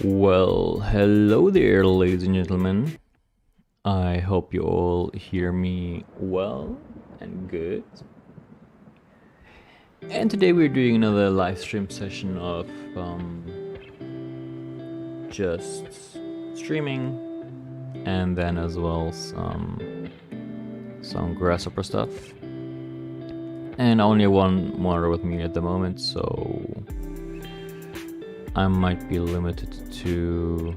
Well, hello there, ladies and gentlemen. I hope you all hear me well and good. And today we're doing another live stream session of just streaming, and then as well some grasshopper stuff. And only one monitor with me at the moment, so I might be limited to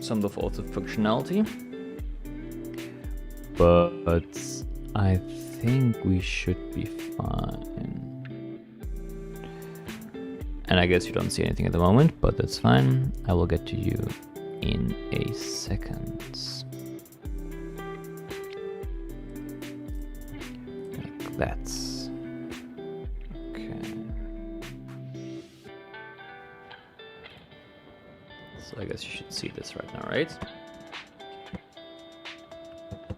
some of the functionality, but I think we should be fine. And I guess you don't see anything at the moment, but that's fine. I will get to you in a second. Like that. I guess you should see this right now, right?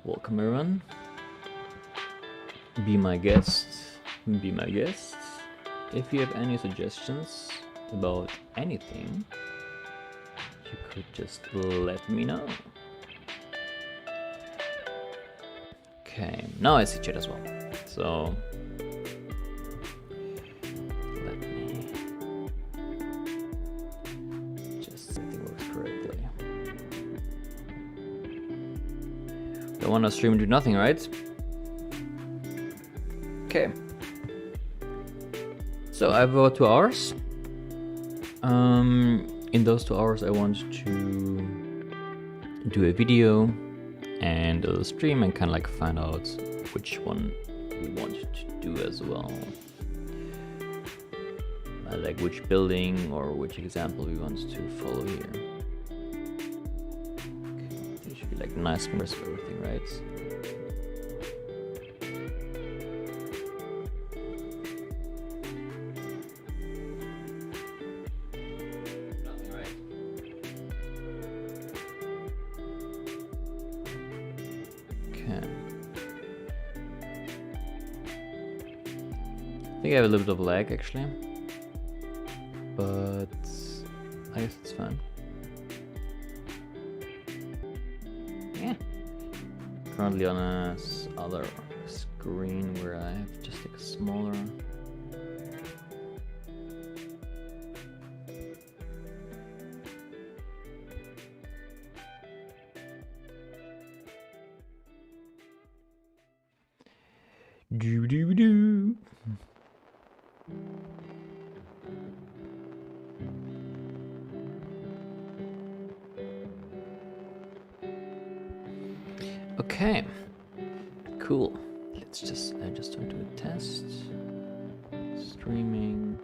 Welcome everyone. Be my guest. Be my guest. If you have any suggestions about anything, you could just let me know. Okay, now I see chat as well. So I want to stream and do nothing, right? Okay. So I have about 2 hours. In those 2 hours, I want to do a video and a stream and kind of like find out which one we want to do as well. Like which building or which example we want to follow here. It should be like nice mix of everything, right? Nothing, right? Okay. I think I have a little bit of lag actually, but I guess it's fine. Currently on a other screen where I have just like a smaller. Do. Okay, cool. Let's just turn to a test. Streaming.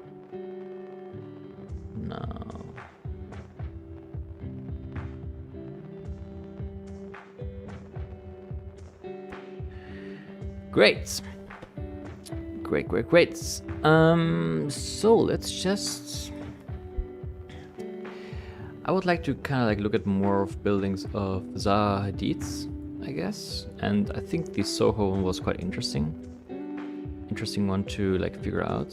No. Great. Great. So let's just. I would like to kind of like look at more of buildings of Zaha Hadid's, I guess, and I think the Soho one was quite interesting one to like figure out.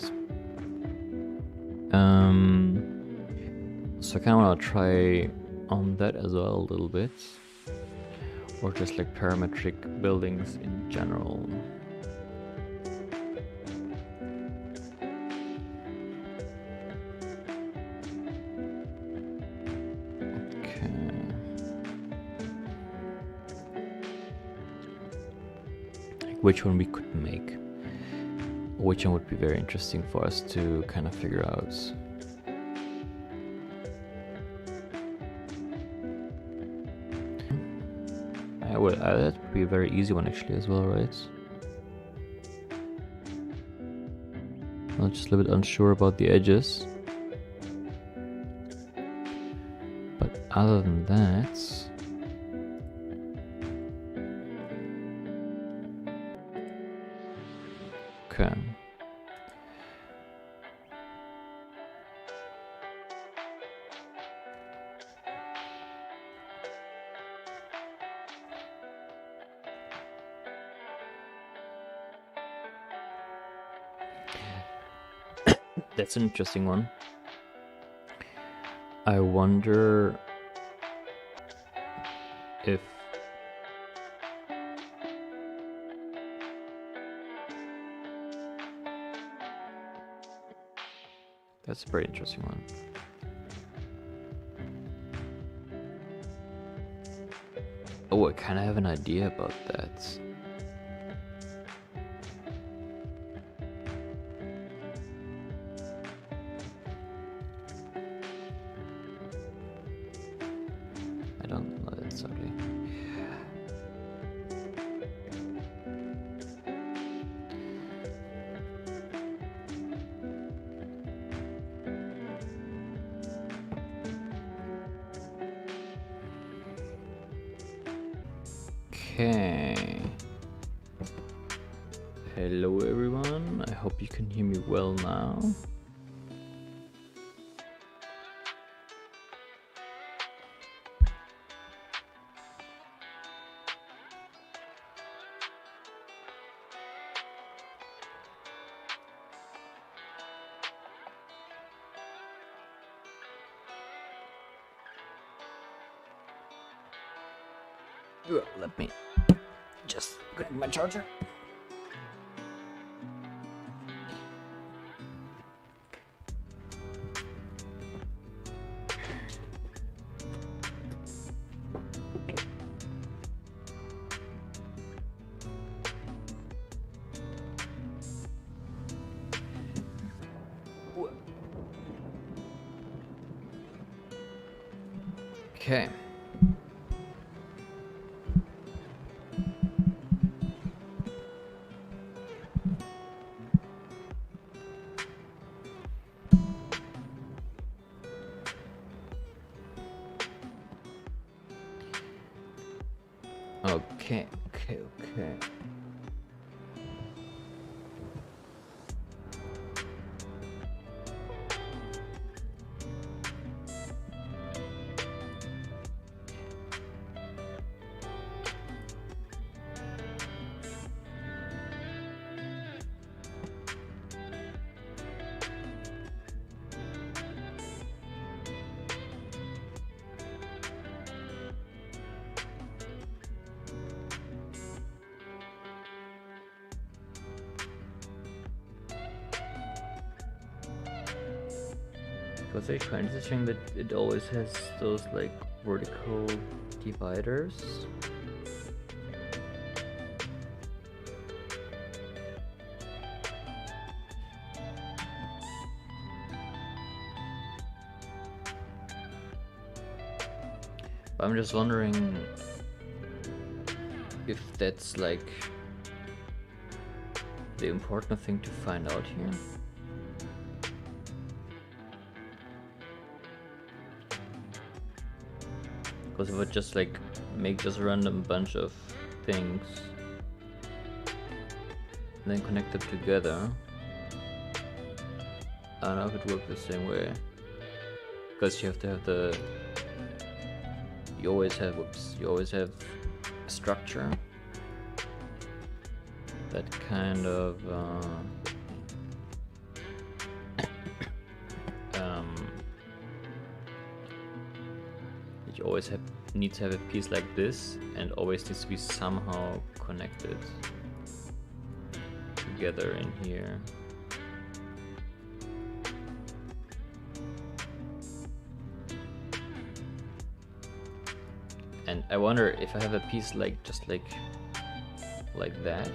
So I kind of want to try on that as well a little bit, or just like parametric buildings in general. Which one we could make, which one would be very interesting for us to kind of figure out. That would be a very easy one actually as well, right? I'm just a little bit unsure about the edges, but other than that, okay. That's an interesting one. I wonder if that's a very interesting one. Oh, I kind of have an idea about that. I don't know that exactly. Okay. Hello everyone, I hope you can hear me well now. Let me just grab my charger. Okay. Okay. What's actually quite interesting that it always has those like vertical dividers. I'm just wondering if that's like the important thing to find out here. Because if I just like make this random bunch of things and then connect them together, I don't know if it works the same way. Because you have to have the you always have a structure that kind of you always need to have a piece like this, and always needs to be somehow connected together in here. And I wonder if I have a piece like just like that,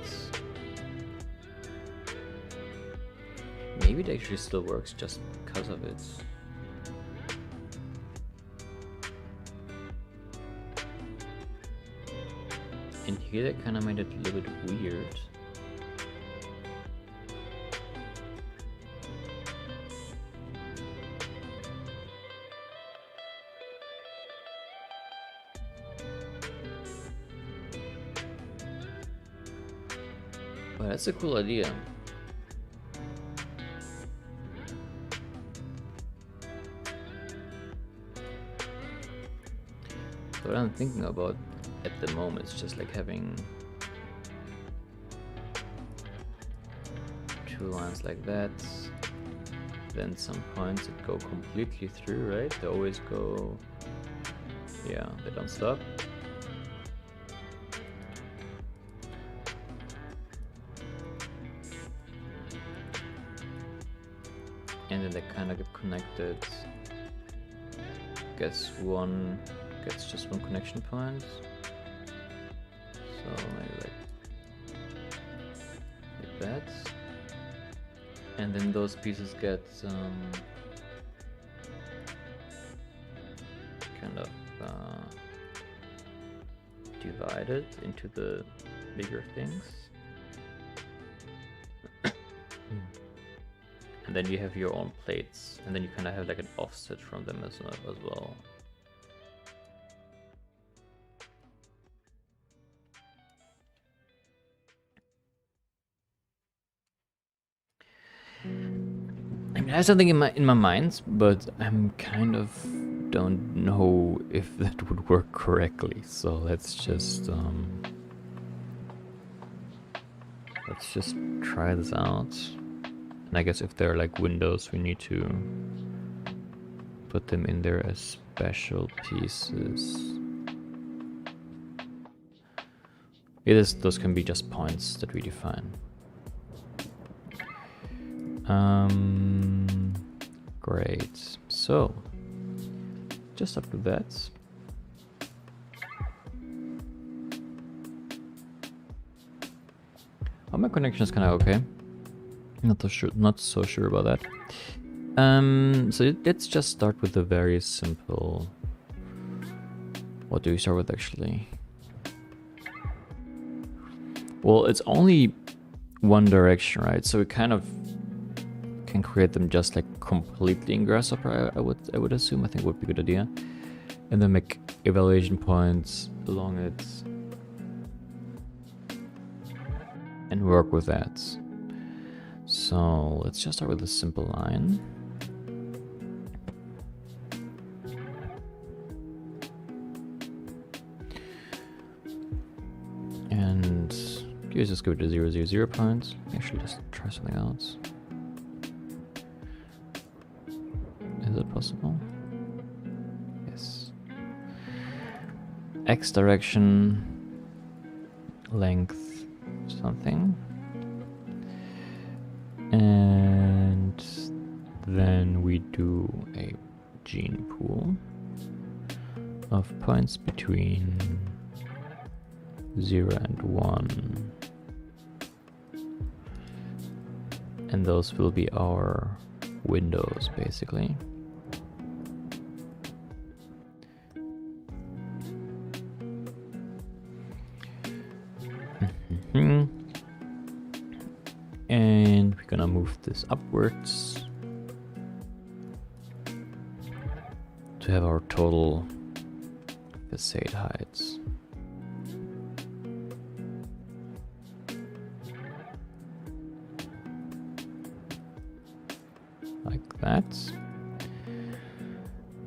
maybe it actually still works just because of it. In here that kind of made it a little bit weird. But that's a cool idea. So what I'm thinking about at the moment is just like having two lines like that, then some points that go completely through, right? They always go, yeah, they don't stop. And then they kind of get connected. Guess one gets just one connection point. So maybe like that. And then those pieces get kind of divided into the bigger things. And then you have your own plates, and then you kind of have like an offset from them as well. I mean, I have something in my mind, but I'm kind of don't know if that would work correctly. So let's just try this out. And I guess if there are like windows, we need to put them in there as special pieces. Those can be just points that we define. Great. So, just after that, oh, my connection is kind of okay. Not so sure about that. So let's just start with a very simple. What do we start with actually? Well, it's only one direction, right? So we kind of can create them just like completely in Grasshopper. I would assume. I think would be a good idea, and then make evaluation points along it, and work with that. So let's just start with a simple line. And let's just go to 0, 0, 0 points. Actually, just try something else. Is it possible? Yes. X direction, length, something. And then we do a gene pool of points between 0 and 1. And those will be our windows, basically. And we're gonna move this upwards to have our total facade heights. Like that.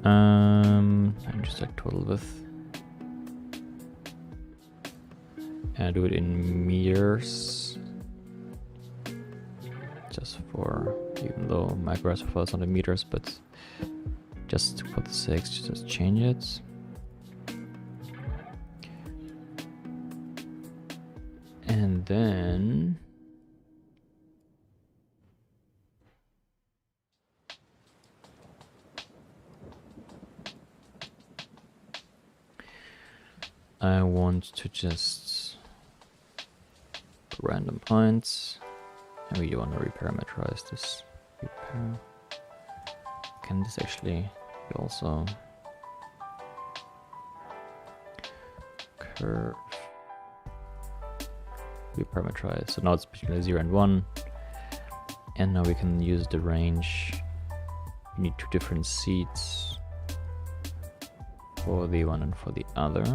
And just like total width. And I do it in meters. Just for, even though my Grasshopper is not in meters, but just for the sake, just change it. And then I want to just random points. And we want to reparameterize this. Can this actually be also curve? Reparameterize. So now it's between 0 and 1. And now we can use the range. We need two different seeds for the one and for the other.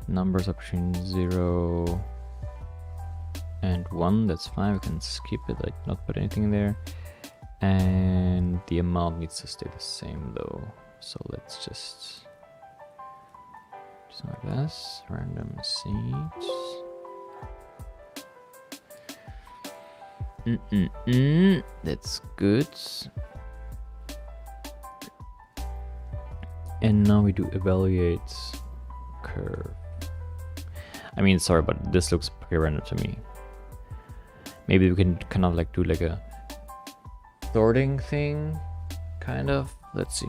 Numbers are between 0 and 1, that's fine, we can skip it, like not put anything in there. And the amount needs to stay the same though. So let's just like this, random seeds. That's good. And now we do evaluate curve. I mean, sorry, but this looks pretty random to me. Maybe we can kind of like do like a sorting thing, kind of. Let's see.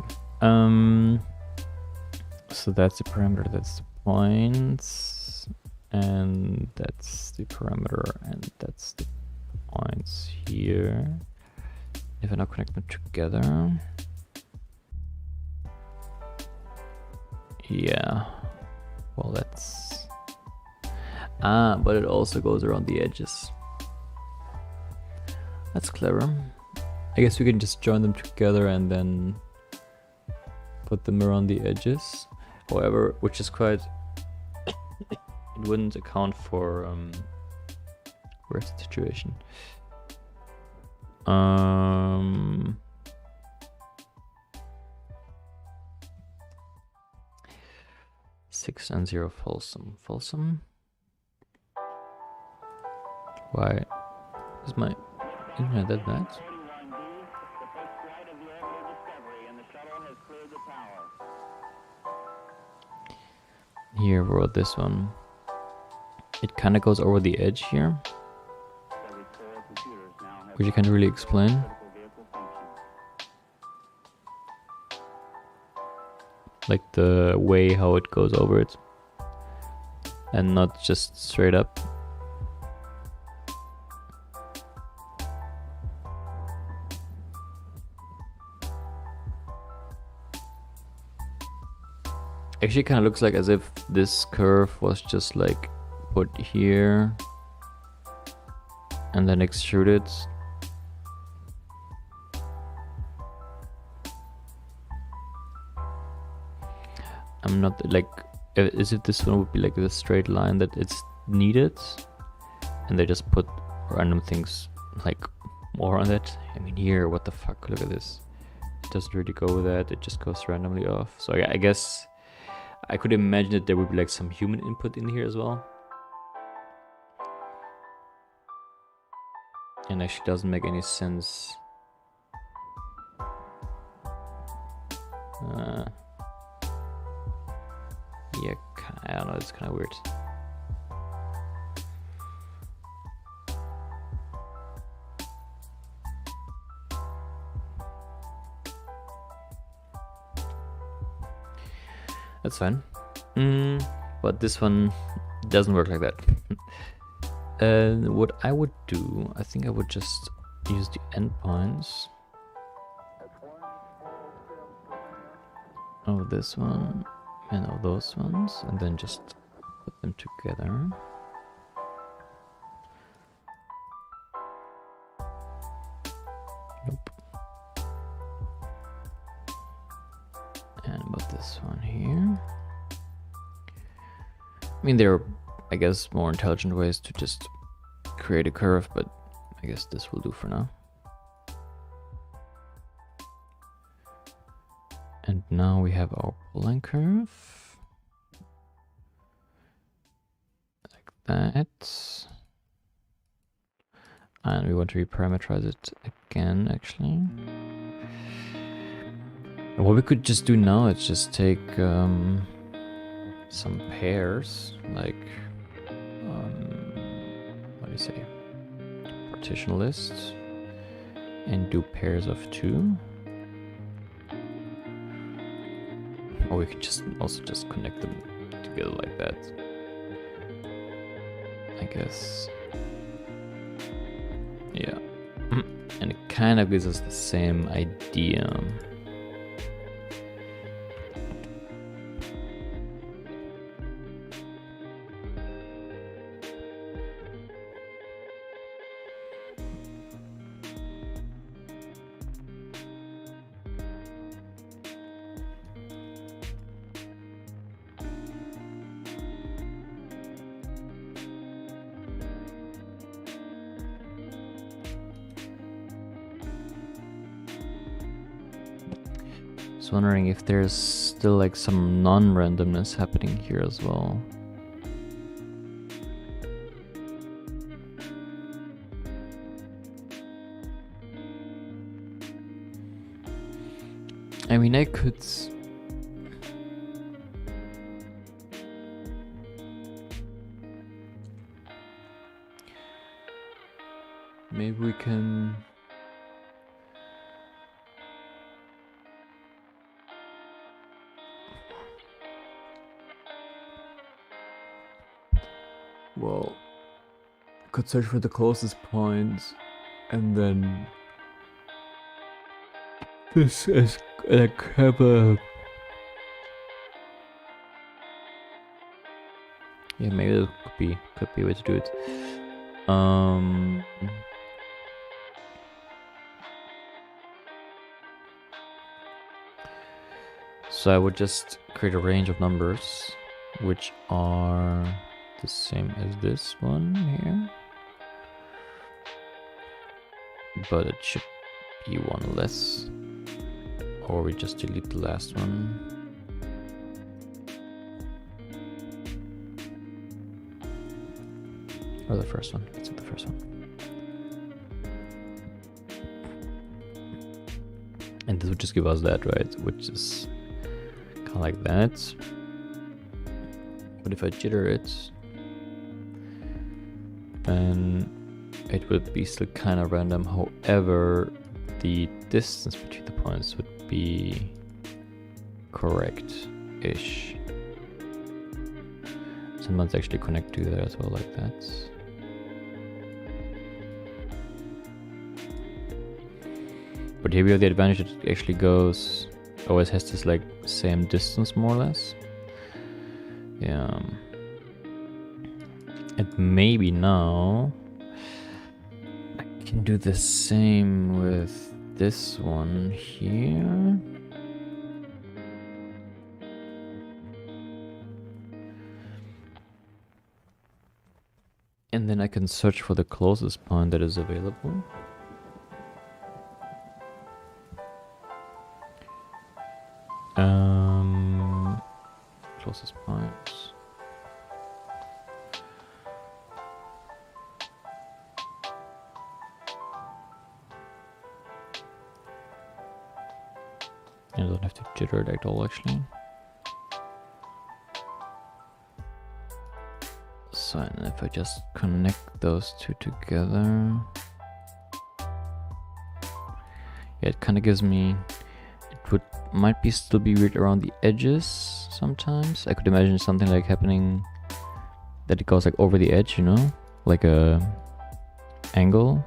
So that's the parameter, that's the points, and that's the parameter, and that's the points here. If I now connect them together, yeah, well that's, but it also goes around the edges. That's clever. I guess we can just join them together and then put them around the edges. However, which is quite, it wouldn't account for where's the situation. 6 and 0 Folsom. Why is my internet that bad? Here, we wrote this one. It kind of goes over the edge here, which you can't really explain. Like the way how it goes over it, and not just straight up. Actually, kind of looks like as if this curve was just like put here and then extruded. I'm not like, as if this one would be like the straight line that it's needed, and they just put random things like more on it. I mean, here, what the fuck? Look at this. It doesn't really go with that. It just goes randomly off. So yeah, I guess I could imagine that there would be like some human input in here as well. And actually doesn't make any sense. Yeah, I don't know, it's kind of weird. That's fine. But this one doesn't work like that. What I would do, I think I would just use the endpoints of this one and of those ones, and then just put them together. Nope. And about this one here. I mean, there are, I guess, more intelligent ways to just create a curve, but I guess this will do for now. And now we have our polar curve. Like that. And we want to reparameterize it again, actually. And what we could just do now is just take some pairs, like, what do you say, partition lists, and do pairs of 2. Or we could just also just connect them together like that, I guess. Yeah. And it kind of gives us the same idea. Wondering if there's still like some non-randomness happening here as well. I mean, I could... Maybe we can... Well, could search for the closest point, and then this is like have a... Yeah, maybe that could be a way to do it. So I would just create a range of numbers which are the same as this one here, but it should be one less, or we just delete the last one. Or the first one. Let's do the first one. And this would just give us that, right? Which is kind of like that. But if I jitter it, then it would be still kind of random. However, the distance between the points would be correct-ish. Some ones actually connect together as well, like that. But here we have the advantage that it actually goes, always has this like same distance more or less. Yeah. And maybe now I can do the same with this one here. And then I can search for the closest point that is available. Closest point. I don't have to jitter it at all, actually. So, and if I just connect those two together, yeah, it kind of gives me. Might be still be weird around the edges sometimes. I could imagine something like happening that it goes like over the edge, you know, like a angle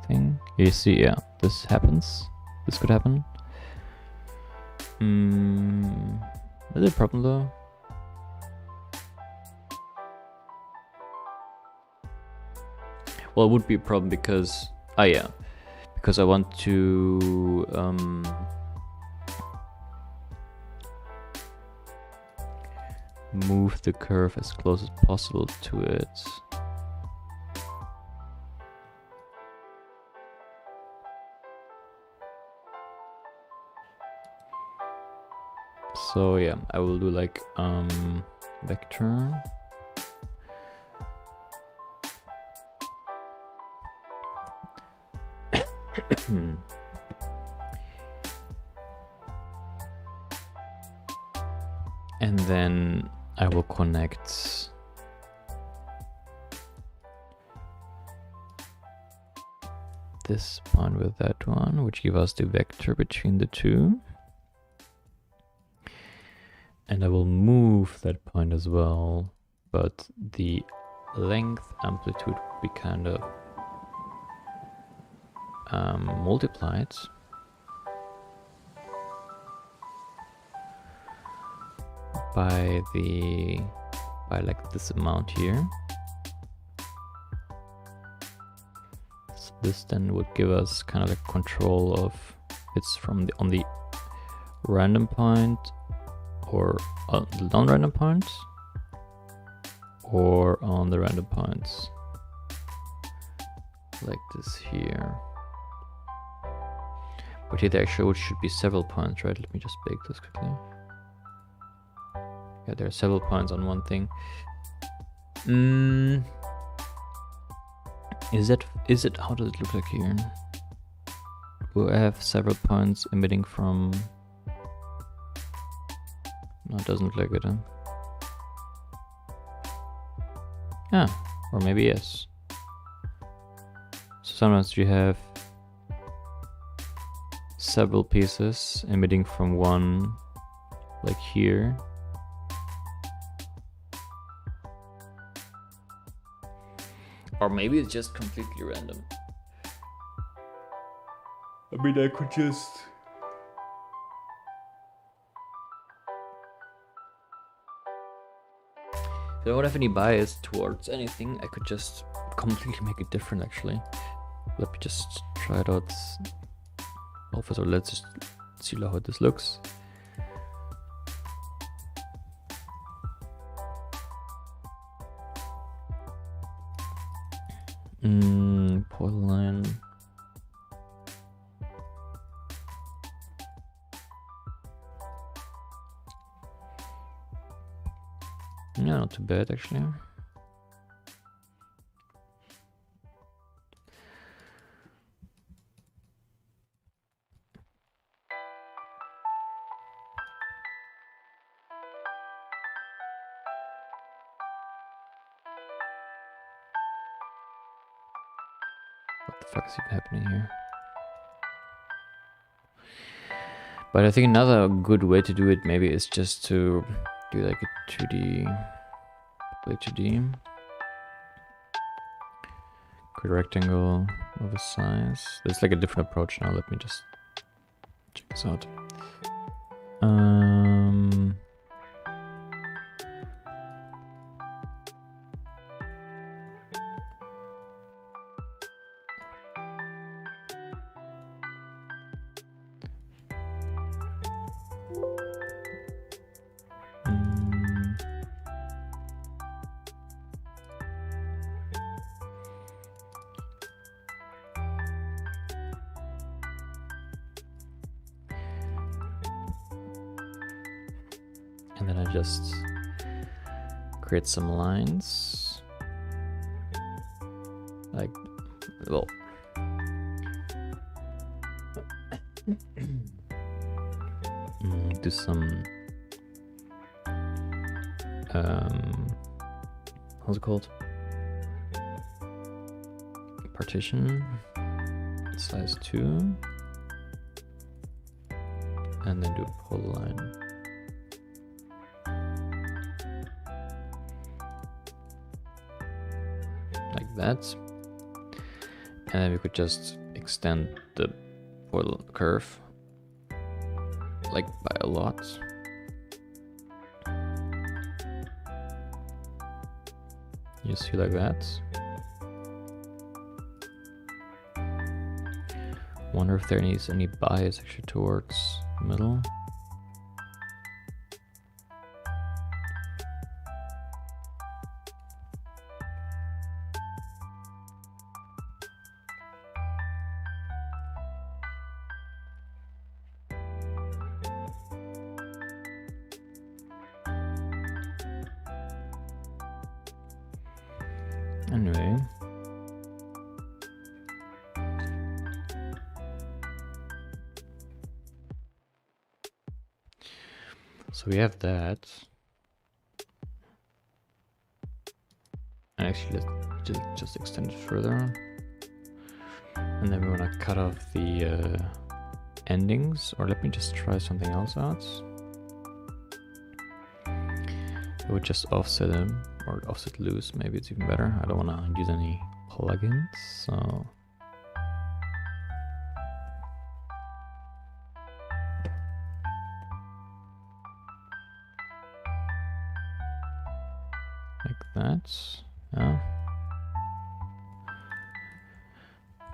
thing. You see, yeah, this happens. This could happen. Is it a problem though? Well, it would be a problem because, yeah, because I want to move the curve as close as possible to it. So yeah, I will do like vector. And then I will connect this one with that one, which gives us the vector between the two. And I will move that point as well, but the length amplitude will be kind of multiplied by like this amount here. So this then would give us kind of like control of it's from on the random point or the non-random points or on the random points like this here. But here there actually should be several points, right? Let me just bake this quickly. Yeah, there are several points on one thing. Is it, how does it look like here? Do I have several points emitting from No, it doesn't look like it, huh? Yeah, or maybe yes. So sometimes you have several pieces emitting from one, like here. Or maybe it's just completely random. I mean, I could just... If I don't have any bias towards anything, I could just completely make it different, actually. Let me just try it out. Also, let's just see how this looks. Polyline. Yeah, not too bad actually. What the fuck is even happening here? But I think another good way to do it maybe is just to do like a 2D, play 2D. Create a rectangle of a size. There's like a different approach now. Let me just check this out. And then I just create some lines. Like, well, do some, how's it called? Partition, size 2, and then do a polyline. Like that. And then we could just extend the curve like by a lot. You see like that. Wonder if there needs any bias actually towards the middle. Anyway, so we have that, and actually let's just extend it further, and then we want to cut off the endings, or let me just try something else out. I would just offset them, or offset loose, maybe it's even better. I don't want to use any plugins, so like that, yeah.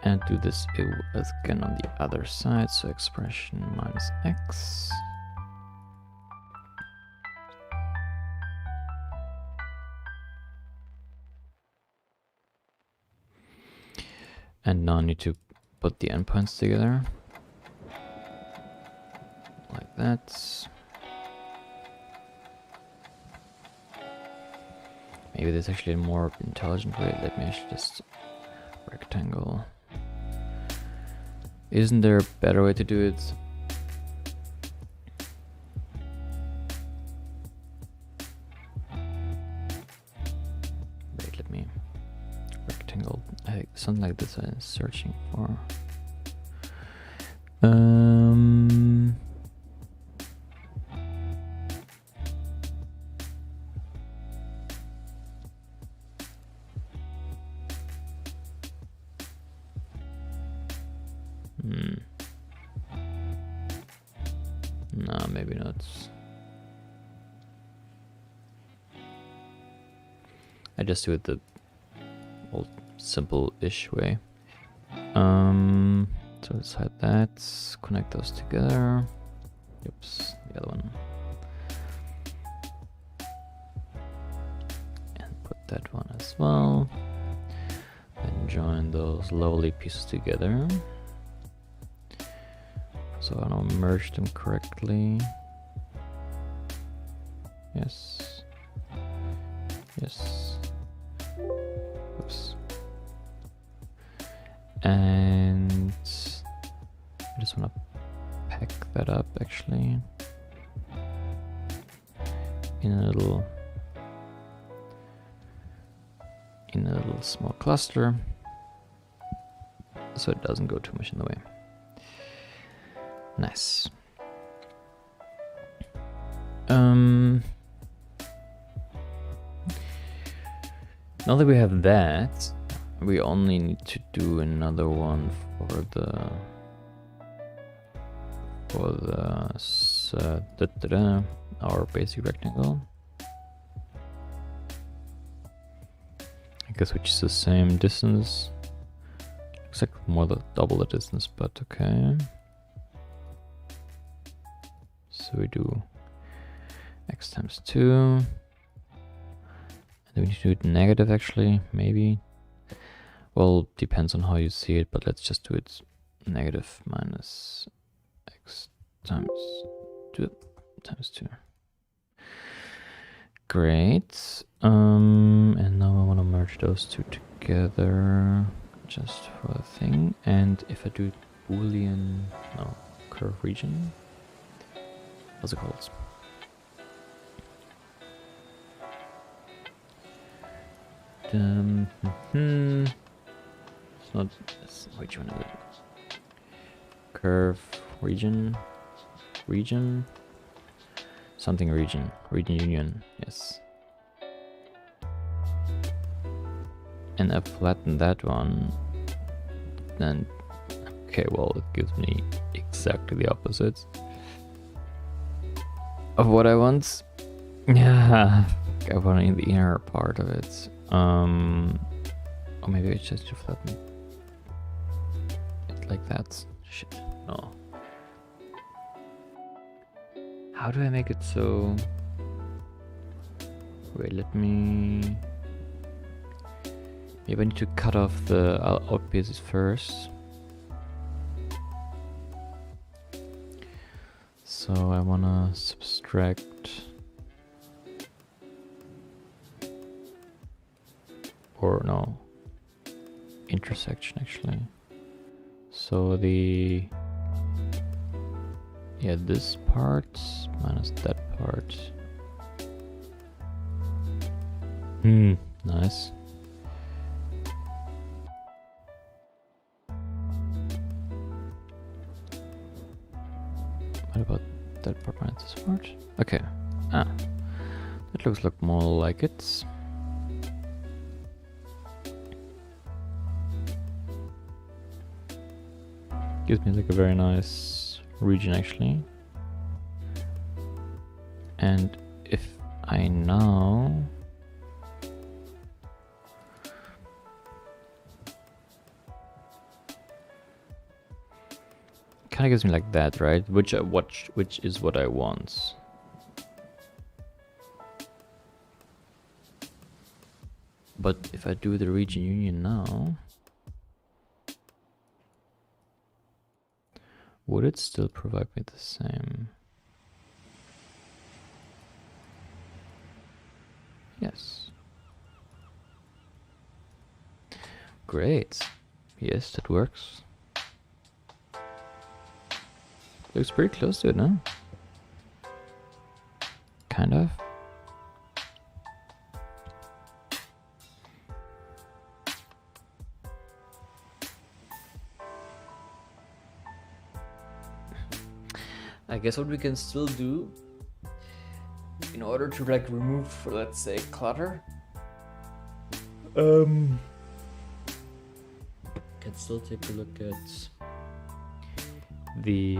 And do this again on the other side, so expression minus x. And now I need to put the endpoints together. Like that. Maybe there's actually a more intelligent way. Let me actually just rectangle. Isn't there a better way to do it? something like this I'm searching for. No, maybe not. I just do it the old simple-ish way. So let's hide that, connect those together. Oops, the other one. And put that one as well. Then join those lovely pieces together. So I don't merge them correctly. Yes. Yes. Oops. And I just want to pack that up actually in a little small cluster, so it doesn't go too much in the way. Nice. Now that we have that, we only need to do another one for our basic rectangle. I guess which is the same distance. Looks like more than double the distance, but okay. So we do x times 2. And then we need to do it negative actually, maybe. Well, depends on how you see it, but let's just do it negative minus x times 2 times 2. Great. And now I want to merge those two together just for the thing. And if I do Boolean, no, curve region, what's it called? It's not, which one is it? Curve region, something region union, yes. And I flatten that one, then, okay, well, it gives me exactly the opposite of what I want. Yeah, I want in the inner part of it. Or maybe it's just to flatten it like that. Shit, no. How do I make it so... Wait, let me... Maybe I need to cut off the out pieces first. So I wanna subtract... Or no, intersection actually. So the, yeah, this part minus that part. Nice. What about that part minus this part? Okay. Ah, that looks like more like it. Gives me like a very nice region actually. And if I now kind of gives me like that, right? Which is what I want. But if I do the region union now, would it still provide me the same? Yes. Great. Yes, that works. Looks pretty close to it, no? Kind of. I guess what we can still do in order to like remove, let's say, clutter, can still take a look at the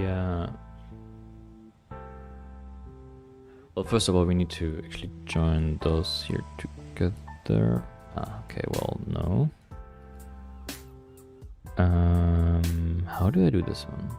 well, first of all, we need to actually join those here together. Okay, well, no. How do I do this one?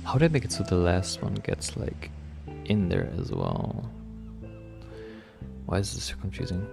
How did I make it so the last one gets like in there as well? Why is this so confusing?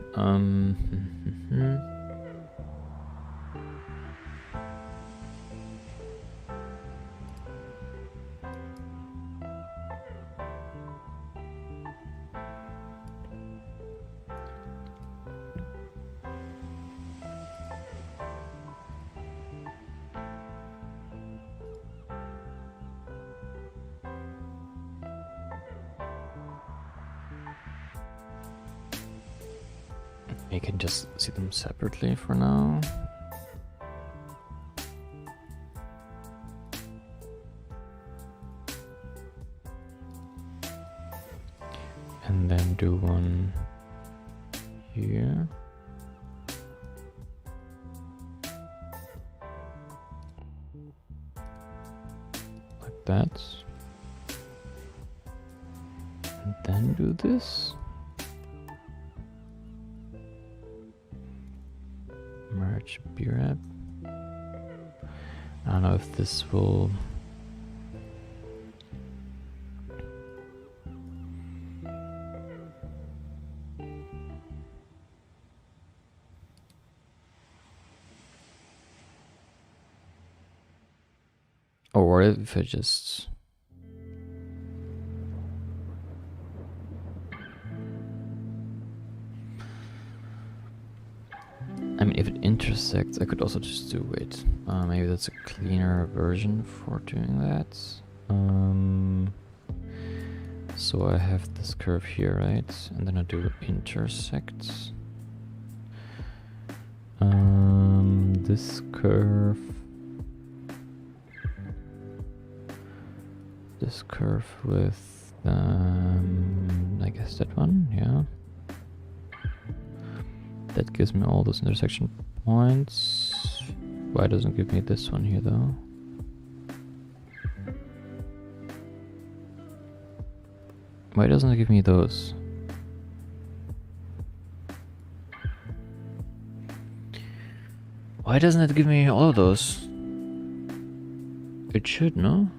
You can just see them separately for now. And then do one here. Like that. And then do this. Merge BRAP. I don't know if this will. Or what if I just. I mean, if it intersects, I could also just do, wait, maybe that's a cleaner version for doing that. So I have this curve here, right? And then I do intersect. This curve. This curve with, I guess that one, yeah. That gives me all those intersection points. Why doesn't it give me this one here though? Why doesn't it give me those? Why doesn't it give me all of those? It should, no?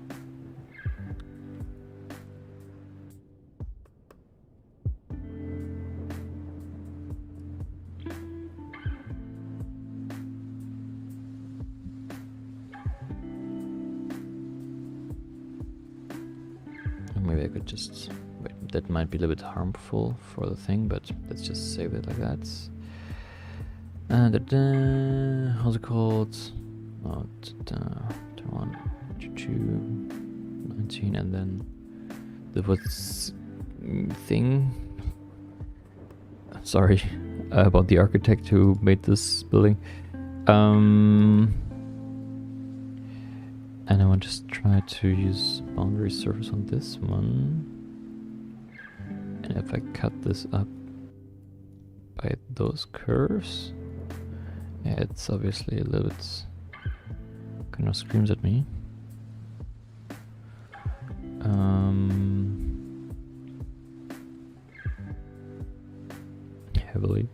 Maybe I could just wait. That might be a little bit harmful for the thing, but let's just save it like that. How's it called? Oh, 1, 2, 19, and then the what's thing. Sorry about the architect who made this building. And I want to just try to use boundary surface on this one. And if I cut this up by those curves, yeah, it's obviously a little bit kind of screams at me. Heavily.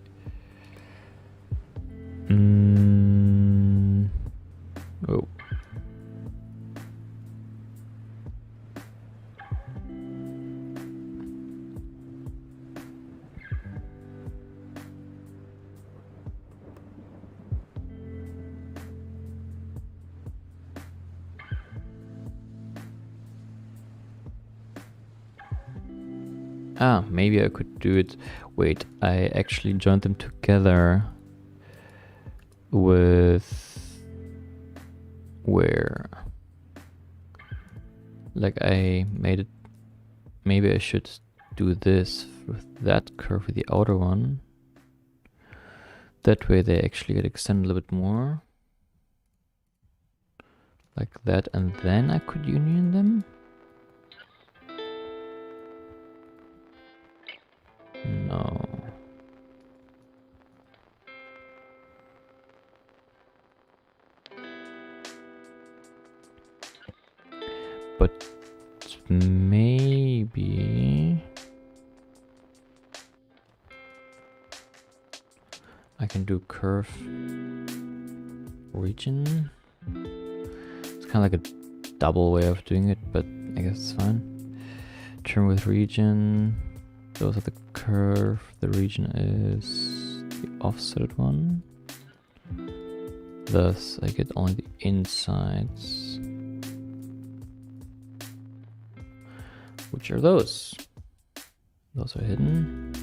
Ah, maybe I could do it. Wait, I actually joined them together with where? Like I made it. Maybe I should do this with that curve with the outer one. That way they actually get extended a little bit more. Like that, and then I could union them? No. But maybe I can do curve region. It's kind of like a double way of doing it, but I guess it's fine. Turn with region. Those are the curve. The region is the offset one. Thus, I get only the insides. Which are those? Those are hidden.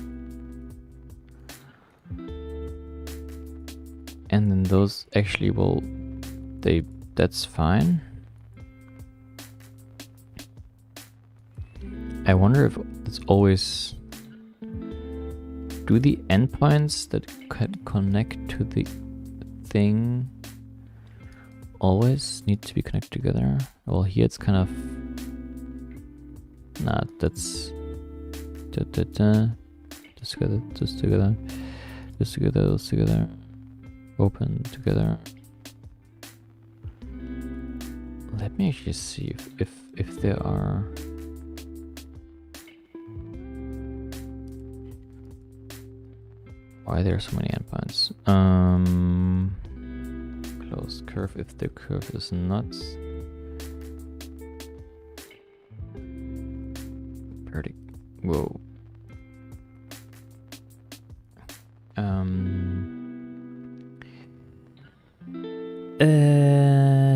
And then those actually will, that's fine. I wonder if it's always, do the endpoints that connect to the thing always need to be connected together? Well, here it's kind of, nah, that's just together, just together, just together, those together, open together. Let me actually see if there are. Why there are so many endpoints? Closed curve if the curve is not. Whoa.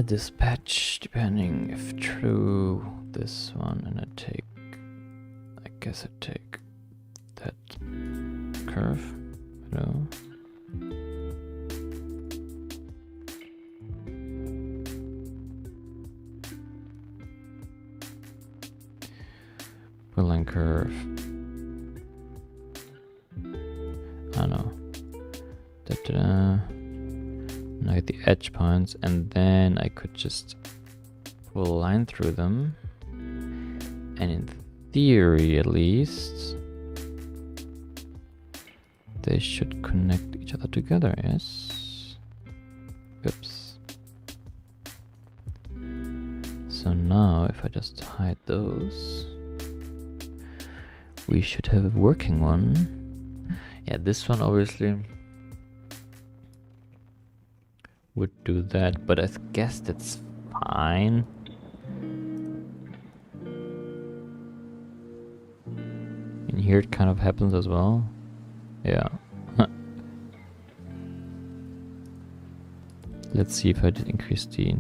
Dispatch, depending if true, this one, and I guess I take that curve, no. Line curve. Oh no. And I get the edge points, and then I could just pull a line through them. And in theory, at least, they should connect each other together, yes? Oops. So now, if I just hide those, we should have a working one. Yeah, this one obviously would do that, but I guess that's fine. And here it kind of happens as well. Yeah. Let's see if I did increase the...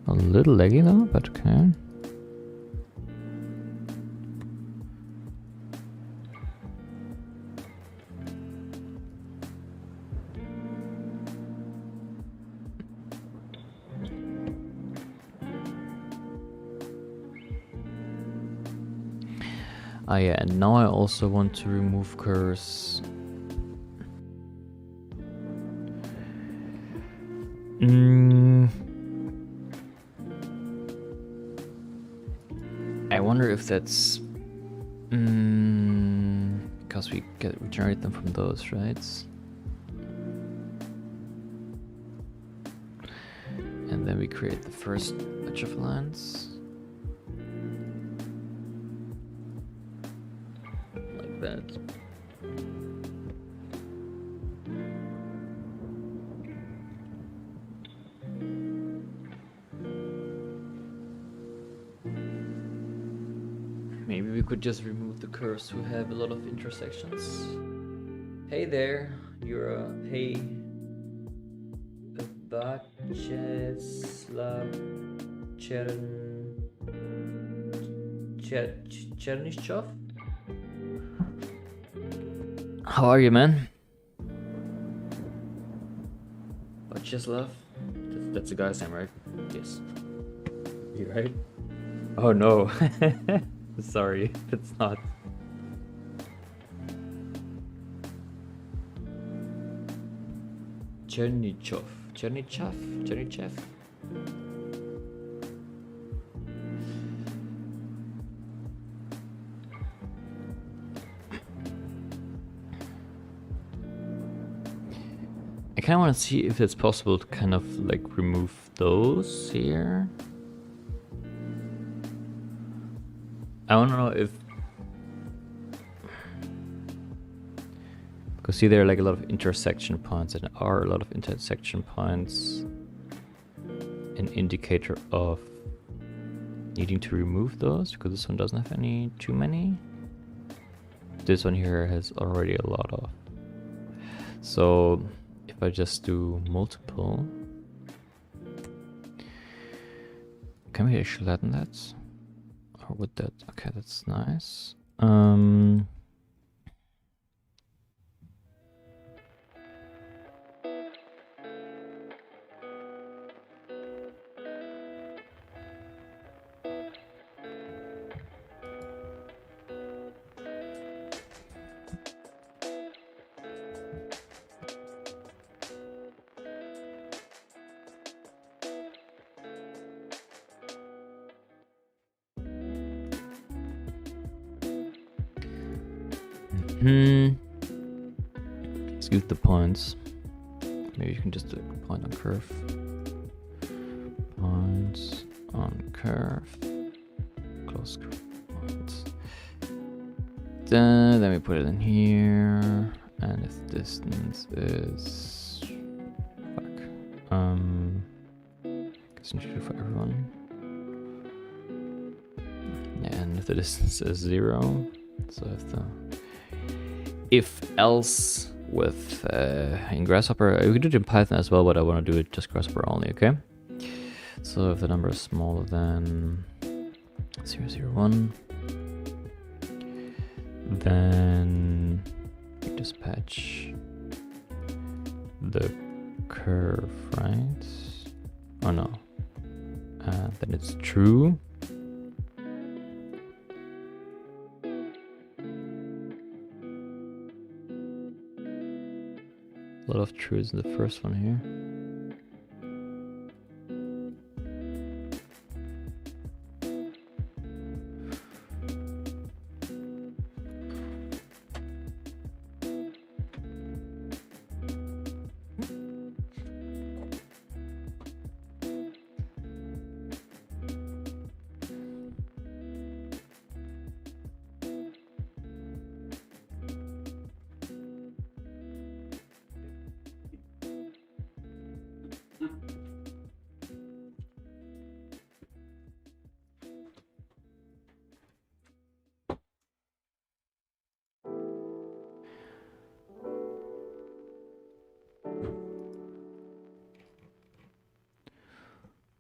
A little laggy though, but okay. Ah yeah, and now I also want to remove curves. I wonder if that's because we generate them from those, right? And then we create the first batch of lines. Like that. Maybe we could just remove the curves who have a lot of intersections. Hey there, you're a hey. Vacheslav Chernyshov? How are you, man? Vyacheslav? That's the guy's name, right? Yes. You right? Oh no. Sorry, it's not. Chernyshov. Chernychev? I kind of want to see if it's possible to kind of like remove those here. I want to know if, because see there are like a lot of intersection points, and there are a lot of intersection points an indicator of needing to remove those, because this one doesn't have too many. This one here has already a lot of. So if I just do multiple, can we actually flatten that? Or would that? Okay, that's nice. Let's give the points. Maybe you can just do a point on curve. Points on curve. Close curve points. Then we put it in here. And its distance is guess you should do for everyone. Yeah, and if the distance is 0, so if the if else with in Grasshopper, we could do it in Python as well, but I want to do it just Grasshopper only, okay? So if the number is smaller than 001, then we just patch the curve, right? Oh no, then it's true. A lot of truths in the first one here.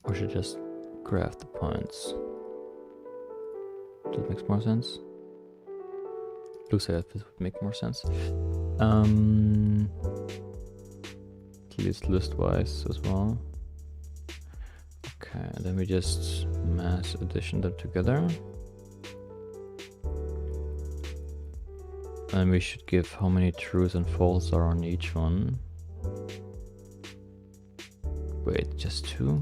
Or should just graph the points? That makes more sense. Looks like this would make more sense. At least list-wise as well. Okay, then we just mass addition them together. And we should give how many trues and false are on each one. Wait, just 2?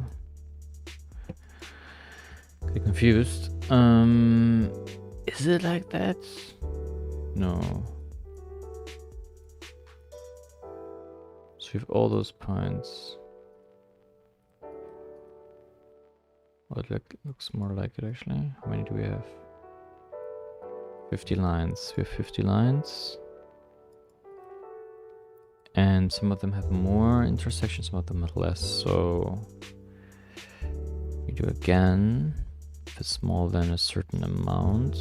Get confused. Is it like that? No. So we have all those points. Oh, it looks more like it actually. How many do we have? 50 lines. We have 50 lines. And some of them have more intersections, some of them have less. So we do again. If it's smaller than a certain amount.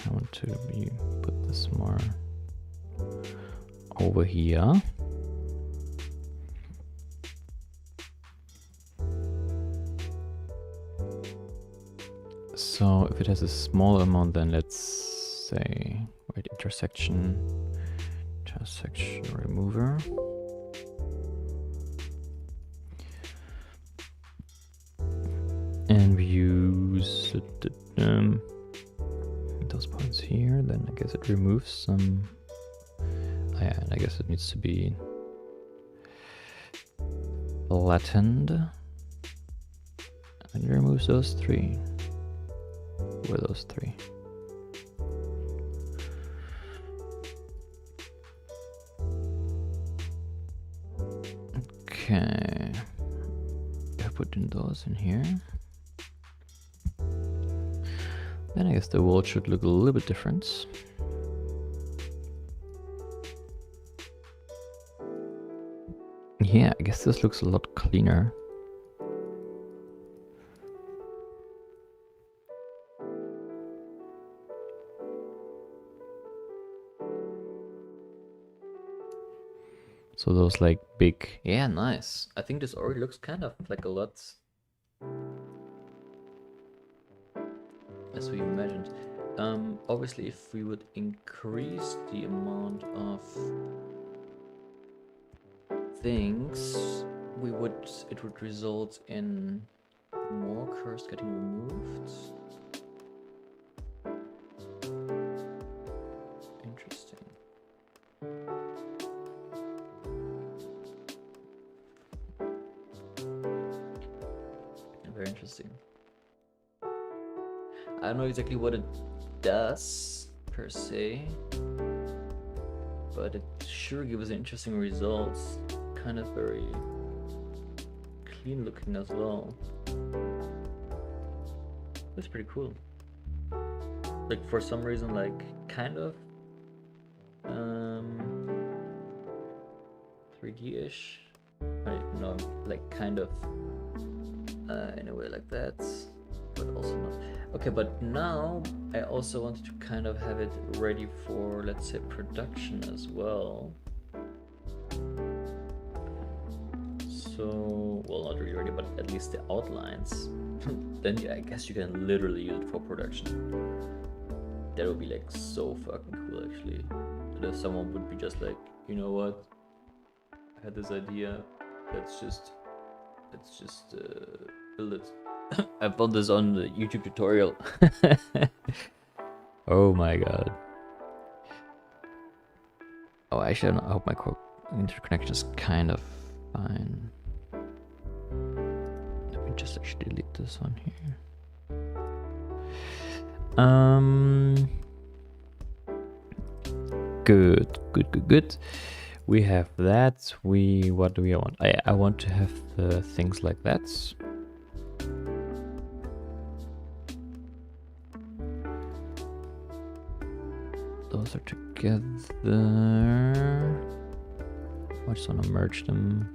I want to put this more over here. So if it has a small amount, then let's say, right, intersection remover. And we use those points here, then I guess it removes some. Oh yeah, and I guess it needs to be flattened. And it removes those three. Where are those three? Okay. I put in those in here. Then I guess the wall should look a little bit different. Yeah, I guess this looks a lot cleaner. So those like big, yeah, nice. I think this already looks kind of like a lot as we imagined. Obviously, if we would increase the amount of things, it would result in more curves getting removed. Interesting. Very interesting. I don't know exactly what it does per se, but it sure gives interesting results. Kind of very clean looking as well. That's pretty cool. Like for some reason, like kind of 3D-ish. No, like kind of in a way like that, but also not. Okay, but now I also wanted to kind of have it ready for, let's say, production as well. So, well, not really ready, but at least the outlines. Then yeah, I guess you can literally use it for production. That would be like so fucking cool, actually. That if someone would be just like, you know what, I had this idea, let's just build it. I found this on the YouTube tutorial. Oh my god. Oh, actually, I hope my interconnection is kind of fine. Let me just actually delete this one here. Good. We have that. What do we want? I want to have the things like that. Those are together. I just want to merge them.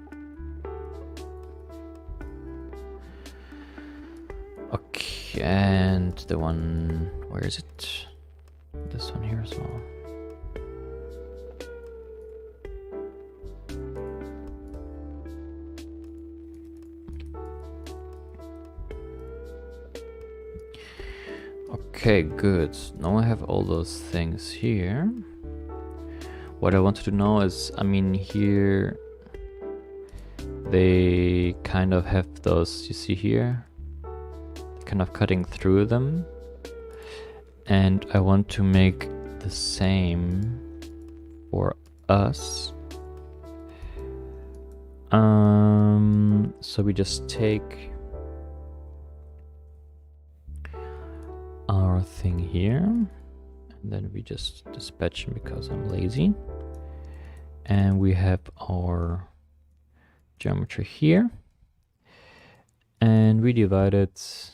Okay, and the one, where is it? This one here as well. Okay, good. Now I have all those things here. What I wanted to know is, I mean, here they kind of have those, you see here, kind of cutting through them. And I want to make the same for us. So we just take our thing here, and then we just dispatch them because I'm lazy. And we have our geometry here, and we divide it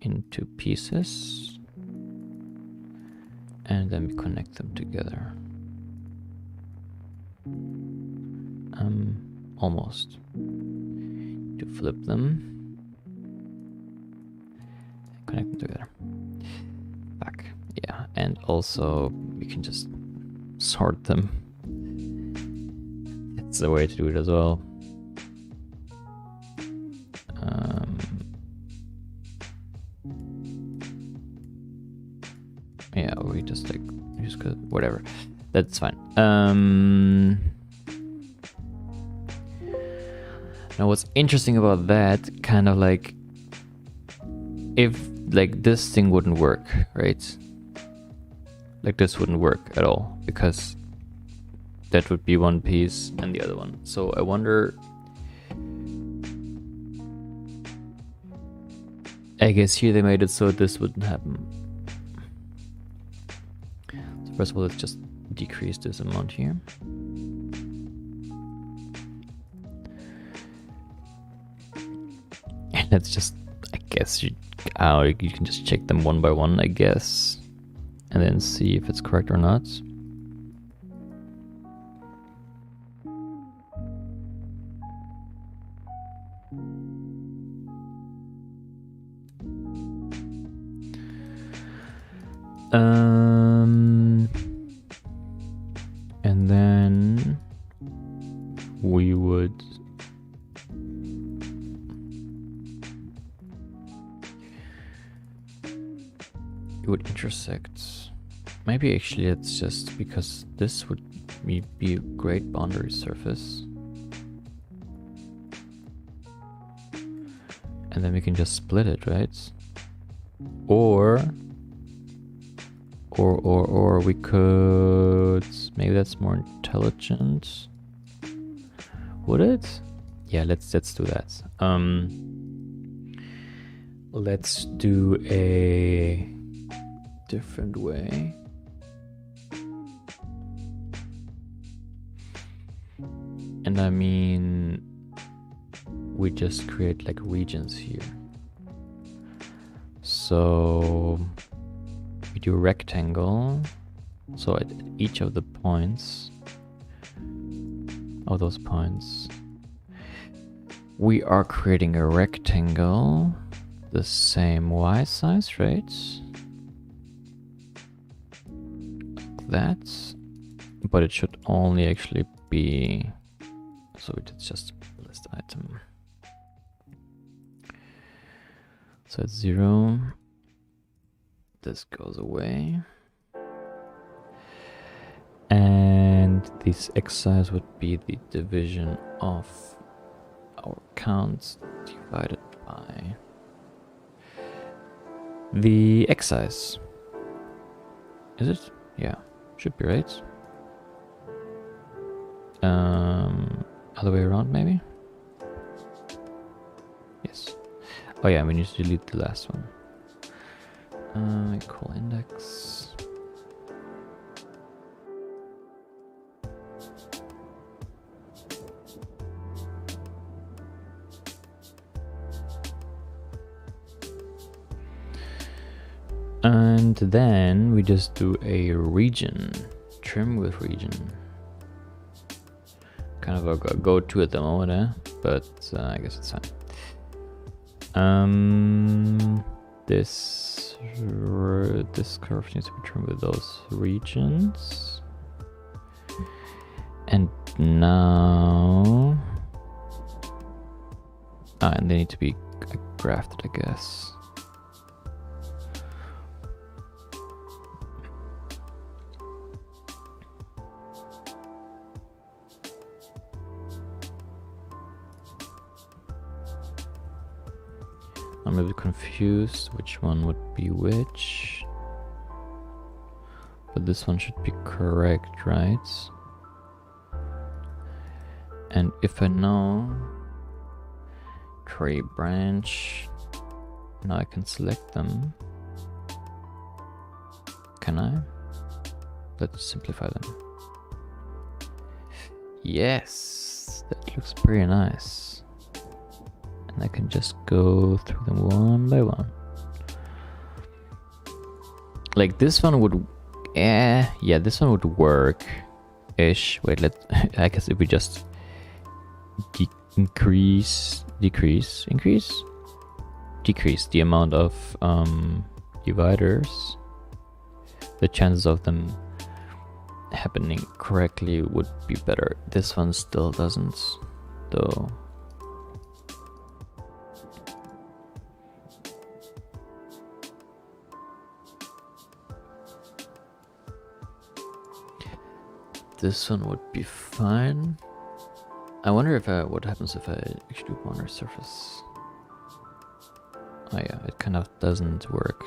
into pieces, and then we connect them together. Almost. To flip them, connect them together. Back. Yeah, and also we can just sort them. It's the way to do it as well. Yeah, or we just like use whatever. That's fine. Now what's interesting about that, kind of like, if like this thing wouldn't work, right? Like this wouldn't work at all, because that would be one piece and the other one. So I wonder, I guess here they made it so this wouldn't happen. So first of all, let's just decrease this amount here. And let's just, I guess you can just check them one by one, I guess, and then see if it's correct or not. And then we would intersect. Maybe actually it's just because this would be a great boundary surface. And then we can just split it, right? Or we could, maybe that's more intelligent. Would it? Yeah, let's do that. Let's do a different way. And I mean, we just create like regions here. So we do a rectangle. So at each of the points, of those points, we are creating a rectangle, the same Y size, right? Like that. But it should only actually be, so it's just a list item. So it's 0. This goes away. And this x size would be the division of our counts divided by the x size. Is it? Yeah, should be right. Other way around maybe? Yes. Oh yeah, we need to delete the last one. Equal index. And then we just do a region, trim with region. Kind of a go-to at the moment, but I guess it's fine. This curve needs to be trimmed with those regions. And now, and they need to be grafted, I guess. I'm a bit confused which one would be which, but this one should be correct, right? And if I know tree branch, now I can select them. Can I? Let's simplify them. Yes, that looks pretty nice. And I can just go through them one by one. Like this one would, yeah, this one would work-ish. Wait, I guess if we just decrease the amount of dividers, the chances of them happening correctly would be better. This one still doesn't, though. this one would be fine. I wonder if what happens if I actually do boundary surface. Oh yeah, it kind of doesn't work.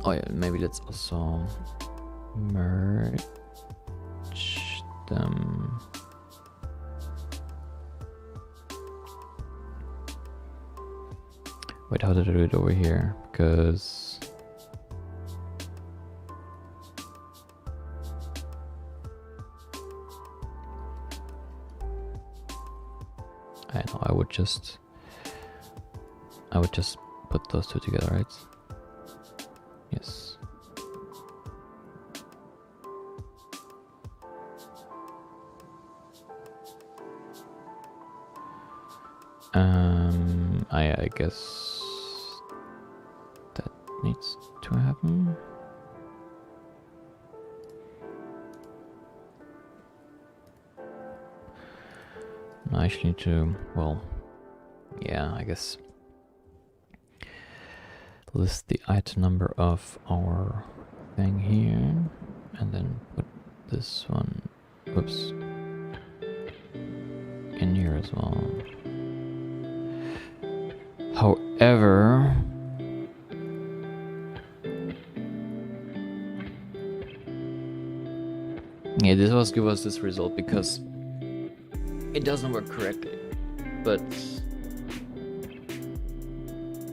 Oh yeah, maybe let's also merge them. Wait, how did I do it over here? Because I know I would just put those two together, right? Yes. I guess that needs to happen. I actually need to, well, yeah, I guess list the item number of our thing here and then put this one, oops, in here as well. However, yeah, this was give us this result because it doesn't work correctly, but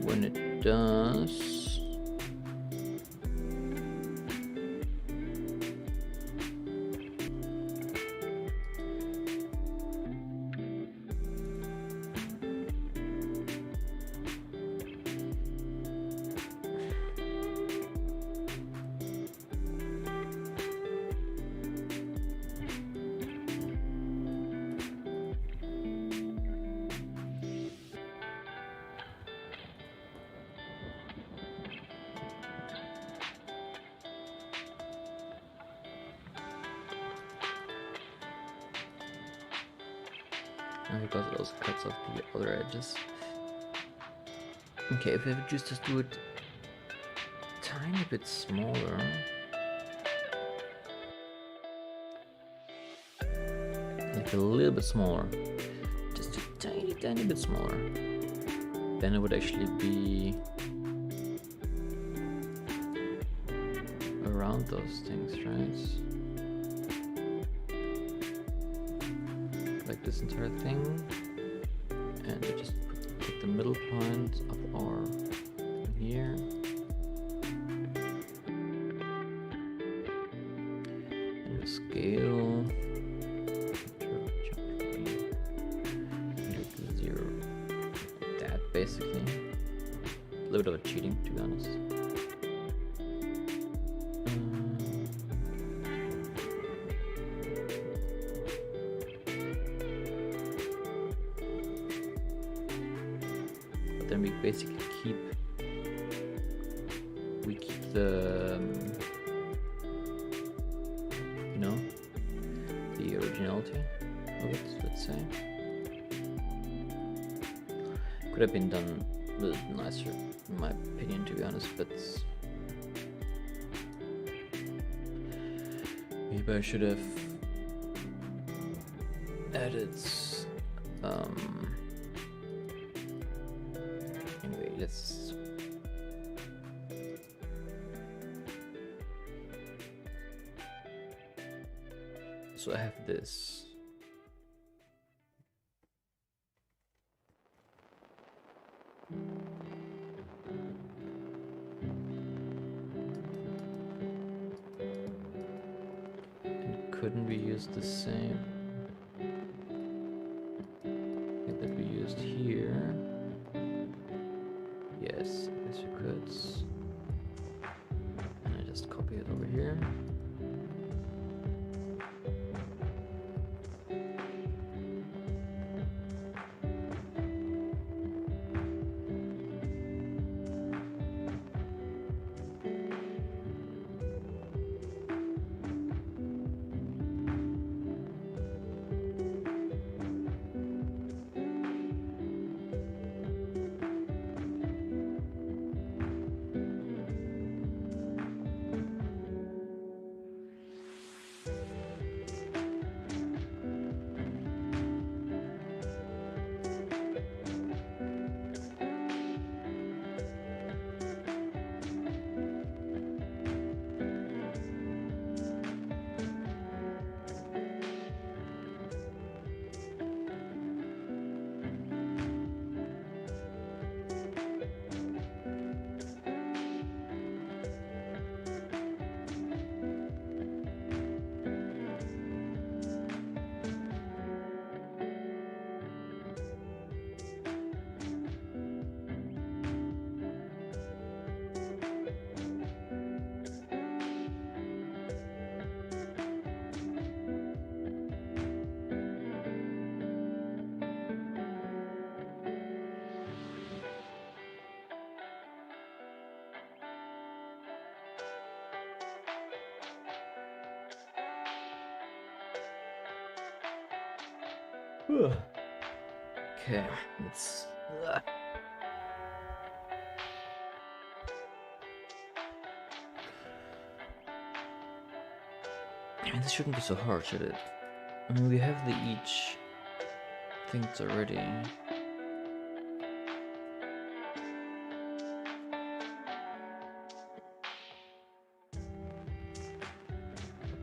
when it does, and because it also cuts off the other edges. Okay, if I just do it a tiny bit smaller, like a little bit smaller, just a tiny bit smaller, then it would actually be around those things, right? Like this entire thing, and I just put the middle point of our thing here, and the scale 0, like that basically. A little bit of cheating, to be honest. Then we basically keep the you know, the originality of it, let's say. Could have been done a little nicer in my opinion, to be honest, but maybe I should have added anyway, let's so I have this. And couldn't we use the same thing that we used here? Yes, yes you could. And I just copy it over here. Okay, let's. I mean, this shouldn't be so hard, should it? I mean, we have the each things already.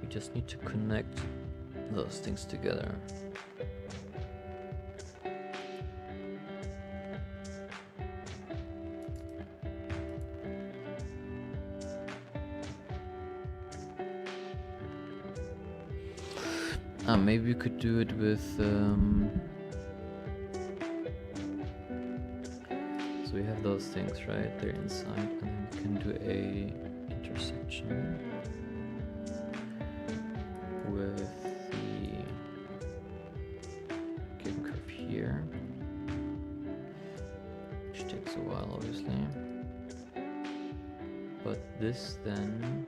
We just need to connect those things together. Maybe we could do it with so we have those things, right? They're inside, and then we can do a intersection with the given curve here, which takes a while, obviously. But this then.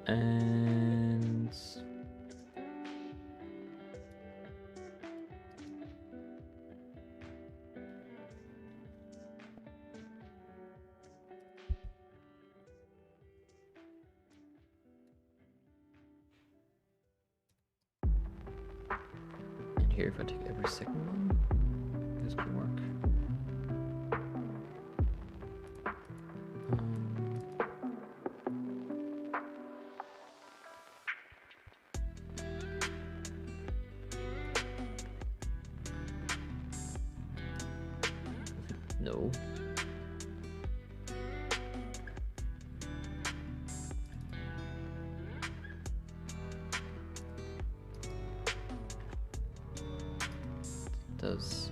And here, if I take every second one, this will work. No. Does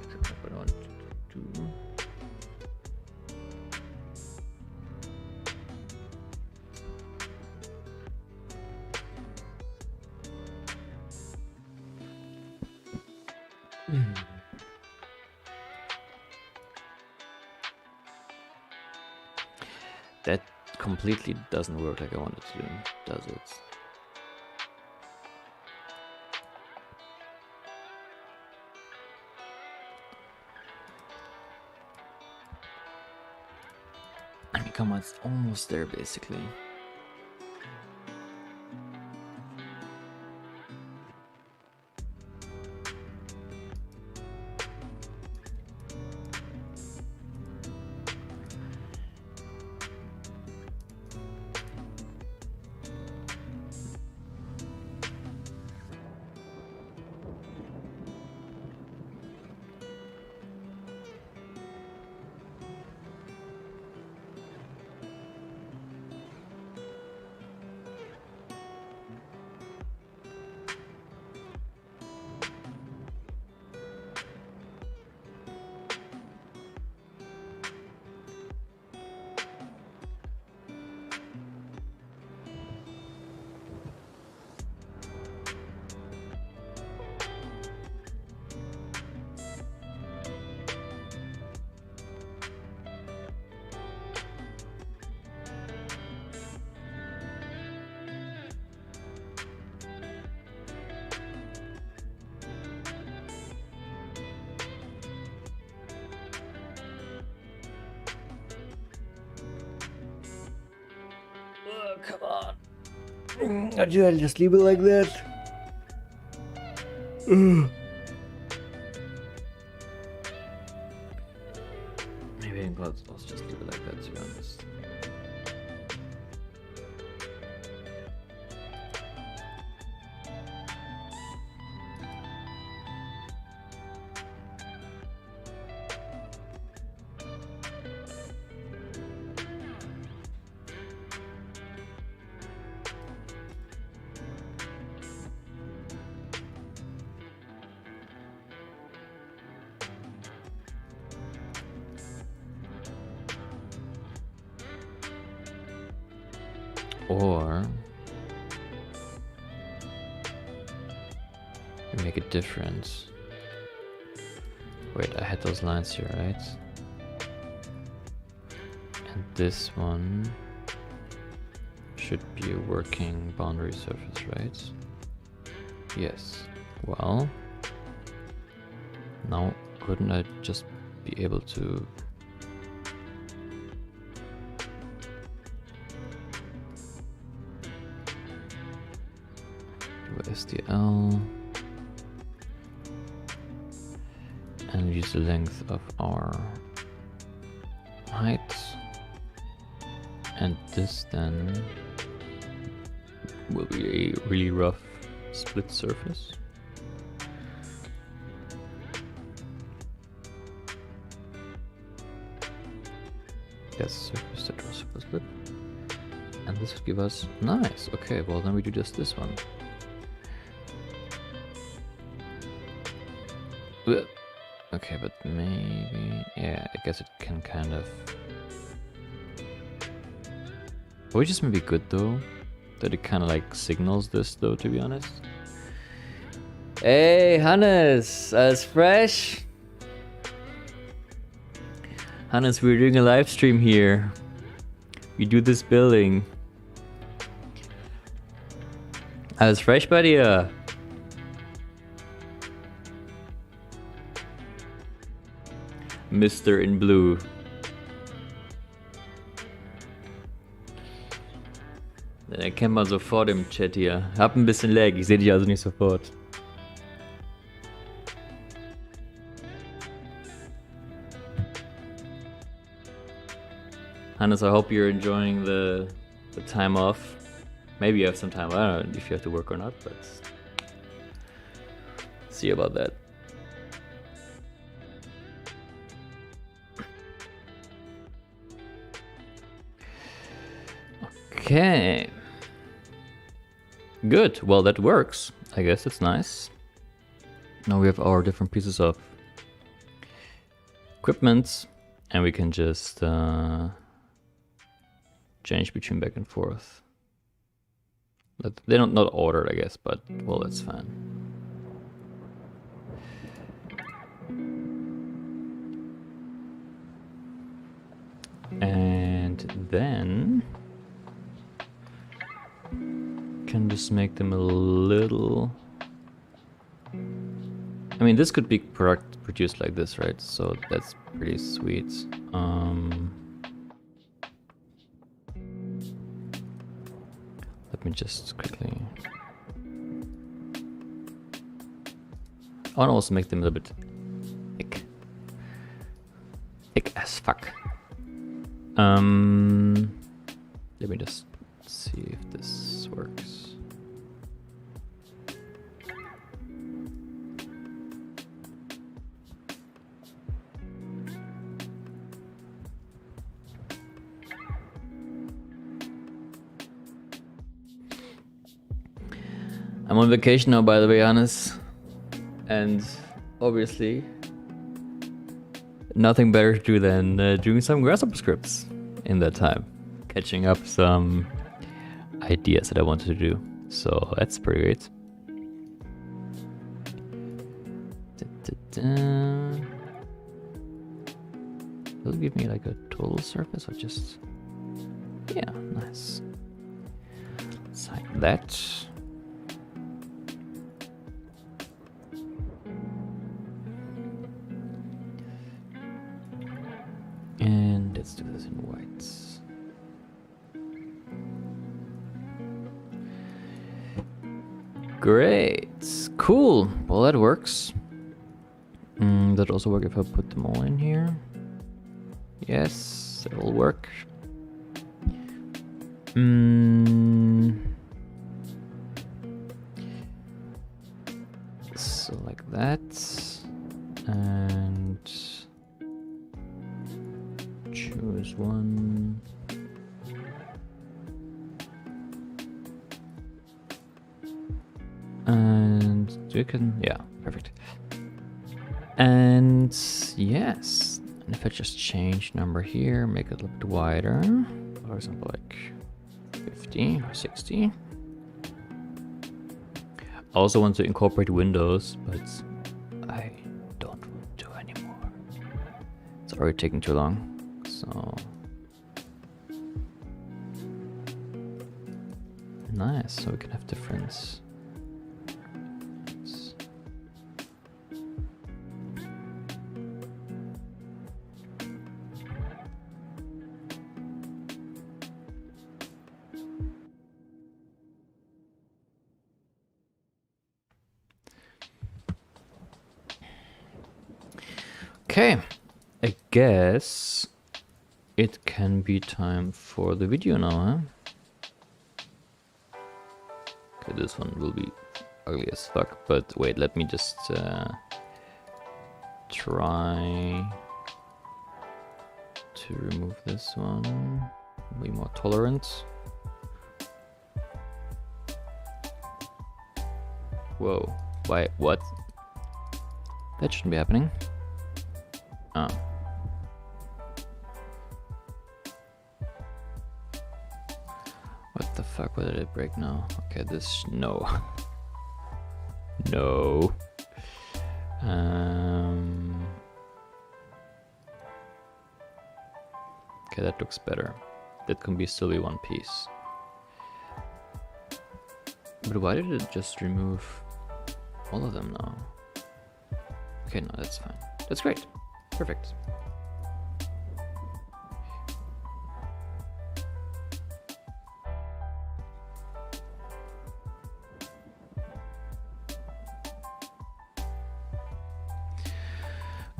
exactly what I want to do. That completely doesn't work like I wanted to do, does it? I mean, come on, it's almost there, basically. Come on. I'll just leave it like that. Maybe I'll just leave it like that, to be honest. Or we make a difference. Wait, I had those lines here, right? And this one should be a working boundary surface, right? Yes. Well, now couldn't I just be able to do SDL and use the length of our height, and this then will be a really rough split surface. Yes, surface that was super split. And this would give us nice. Okay, well then we do just this one. Ugh. Okay, but maybe, yeah, I guess it can kind of. Which is maybe good though, that it kind of like signals this though, to be honest. Hey, Hannes, alles fresh? Hannes, we're doing a live stream here. We do this building. Alles fresh bei dir? Mr. in Blue. Den erkennt man sofort im Chat hier. Hab ein bisschen Lag, ich sehe dich also nicht sofort. Hannes, I hope you're enjoying the time off. Maybe you have some time. I don't know if you have to work or not, but see about that. Okay. Good. Well, that works. I guess it's nice. Now we have our different pieces of equipment, and we can just change between back and forth. They're not ordered, I guess, but well, that's fine. And then can just make them a little. I mean, this could be produced like this, right? So that's pretty sweet. Let me just quickly. I want to also make them a little bit thick. Thick as fuck. Let me just see if this works. I'm on vacation now, by the way, Hannes. And obviously, nothing better to do than doing some Grasshopper scripts in that time. Catching up some ideas that I wanted to do. So that's pretty great. Will it give me like a total surface or just... Yeah, nice. Let's hide that. And let's do this in whites. Great, cool. Well, that works. That also work if I put them all in here. Yes, it will work. So like that, and choose one. And you can, yeah, perfect. And yes, and if I just change number here, make it a little bit wider, for example, like 50 or 60. I also want to incorporate windows, but I don't want to anymore. It's already taking too long. So nice. So we can have difference. Okay, I guess it can be time for the video now, huh? Okay, this one will be ugly as fuck, but wait, let me just try to remove this one. Be more tolerant. Whoa, why, what? That shouldn't be happening. Oh. What the fuck, why did it break now? Okay, this, no. No. Okay, that looks better. That can be still be one piece. But why did it just remove all of them now? Okay, no, that's fine. That's great. Perfect.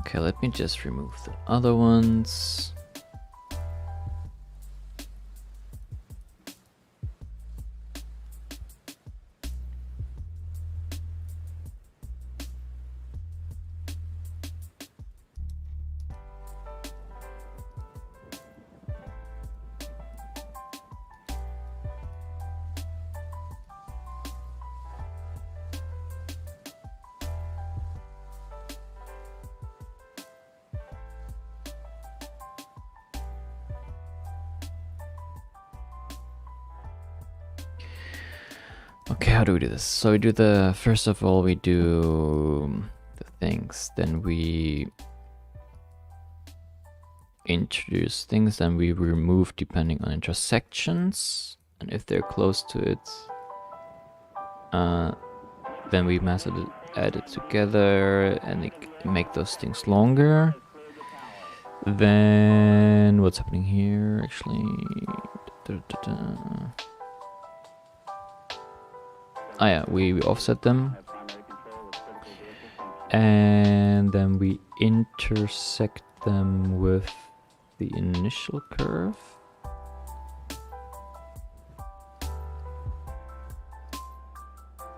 Okay, let me just remove the other ones. Okay, how do we do this? So we do the, first of all, we do the things, then we introduce things, then we remove depending on intersections, and if they're close to it, then we add it together and make those things longer. Then what's happening here actually? Ah yeah, we offset them. And then we intersect them with the initial curve.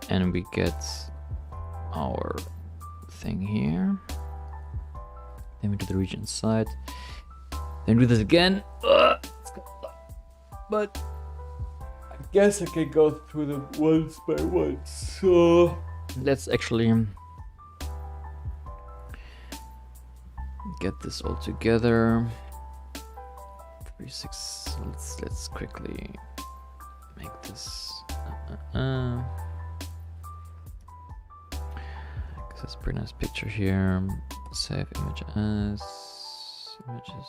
And we get our thing here. Then we do the region side. Then do this again. But I guess I can go through them once by once. So let's actually get this all together. 3, 6. Let's quickly make this. That's a pretty nice picture here. Save image as images.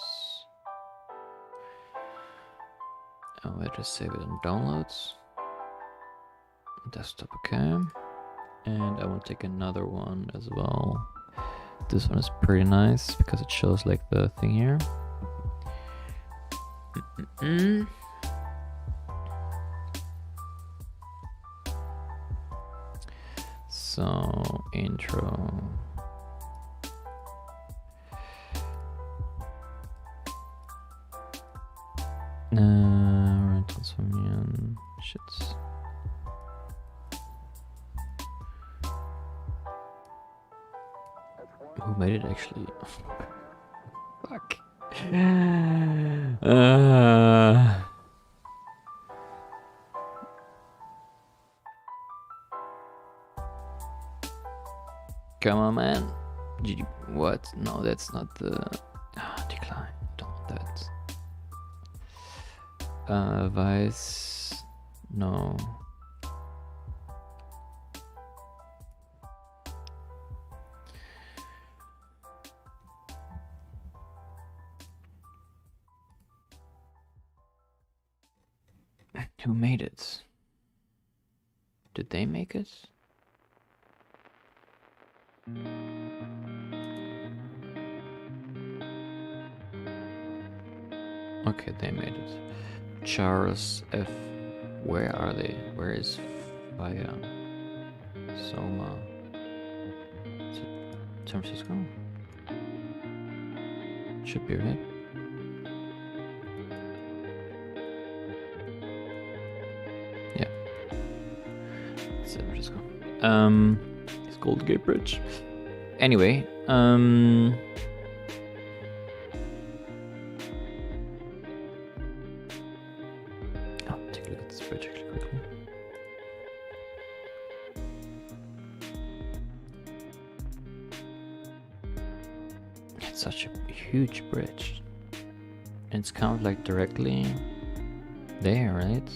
Oh, I just save it on downloads. Desktop, okay. And I want to take another one as well. This one is pretty nice because it shows like the thing here. So intro. Transformieren. Shit. Who made it actually? Fuck. Come on, man. What? No, that's not the decline. Don't want that. Vice. No. Who made it? Did they make it? Okay, they made it. Charles F. Where are they? Where is Fire? Soma. Is it San Francisco? Should be, right? Yeah. San Francisco. It's Golden Gate Bridge. Anyway, oh, take a look at this bridge actually quickly. It's such a huge bridge. And it's kind of like directly there, right?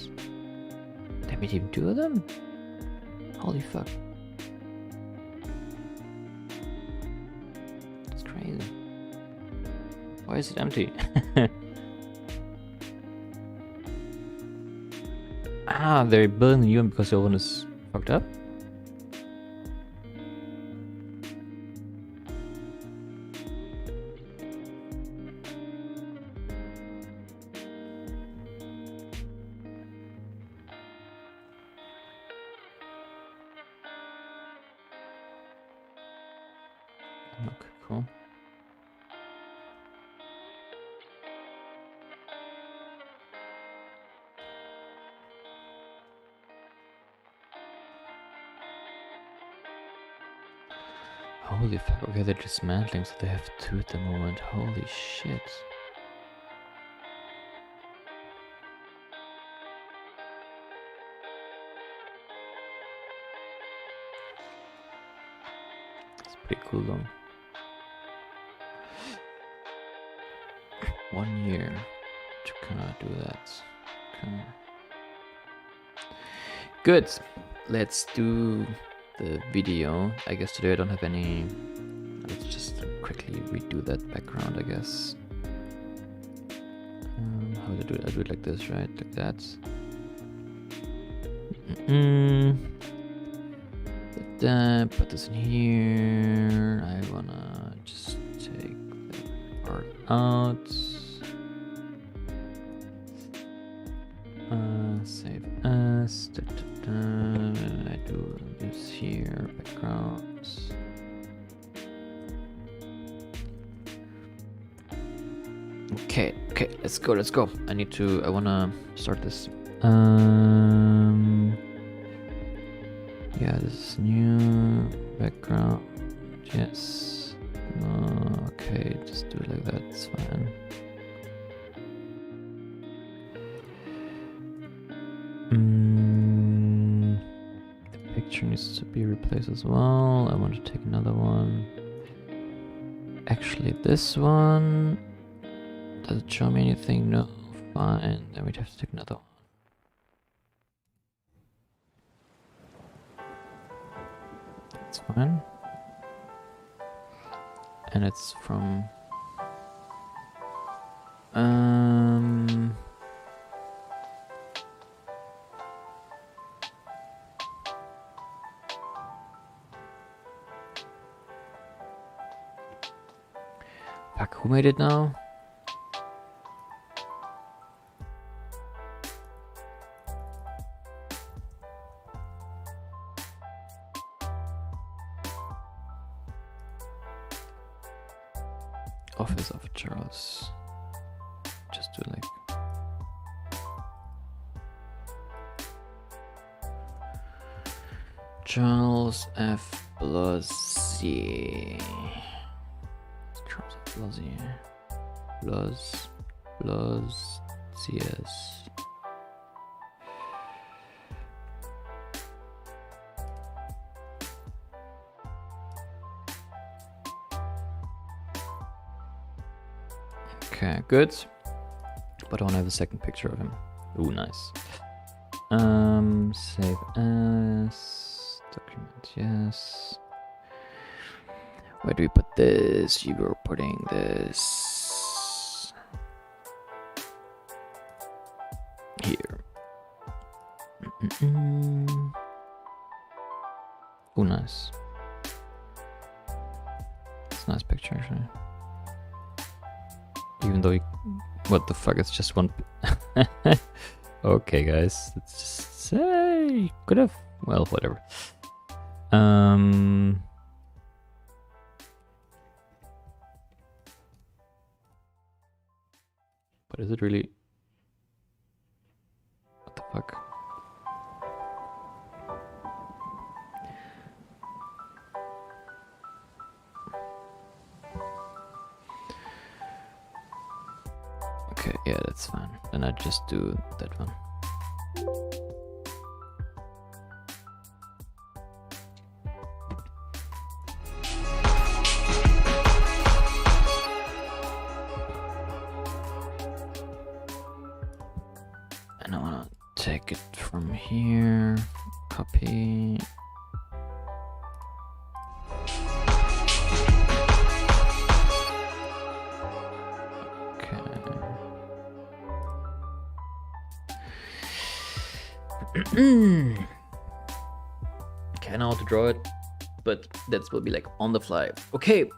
They made even two of them? Holy fuck. That's crazy. Why is it empty? Ah, they're building the new one because the old one is fucked up? Okay, cool. Holy fuck, okay, they're dismantling, so they have two at the moment. Holy shit. It's pretty cool though. 1 year to kind of do that. Okay. Good. Let's do the video. I guess today I don't have any. Let's just quickly redo that background, I guess. How do I do it? I do it like this, right? Like that. Put this in here. I wanna just take that part out. Save as. I do this here. Backgrounds. Okay, let's go. I wanna start this. Yeah, this is new background. Yes. No, okay, just do it like that, it's fine. The picture needs to be replaced as well. I want to take another one. Actually, this one. Does it show me anything? No, fine. Then we'd have to take another one. It's fine. And it's from fuck, who made it now? Office of Charles. Just do like Charles F. Blasier. Charles F. Blasier. Blasiers. Okay, good. But I want to have a second picture of him. Ooh, nice. Save as document, yes. Where do we put this? You were putting this here. Oh, nice. It's a nice picture, actually. Even though what the fuck, it's just one... Okay, guys, let's just say... Could have... Well, whatever. But is it really... What the fuck? Okay, yeah, that's fine. Then I just do that one. And I wanna take it from here, copy. Okay, I know how to draw it, but that will be like on the fly. Okay,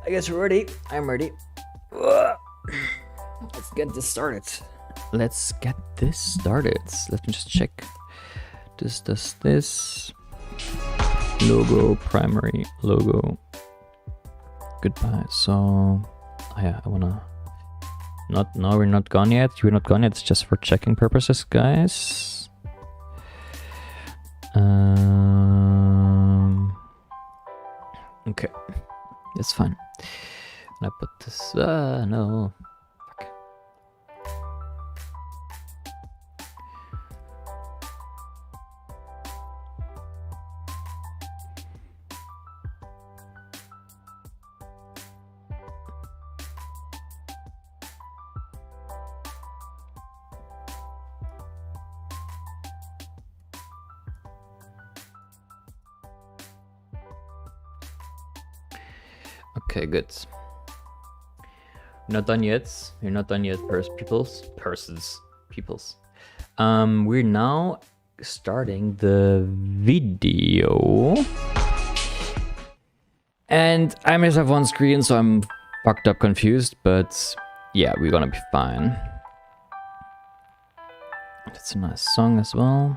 I guess we're ready. I'm ready. Let's get this started. Let me just check. This does this. Logo, primary, logo. Goodbye. So, yeah, I wanna... No, we're not gone yet. We're not gone yet. It's just for checking purposes, guys. Okay, that's fine. And I put this. No. Fuck. Okay, good. Not done yet. You're not done yet, peoples. We're now starting the video. And I must have one screen, so I'm fucked up confused, but yeah, we're gonna be fine. That's a nice song as well.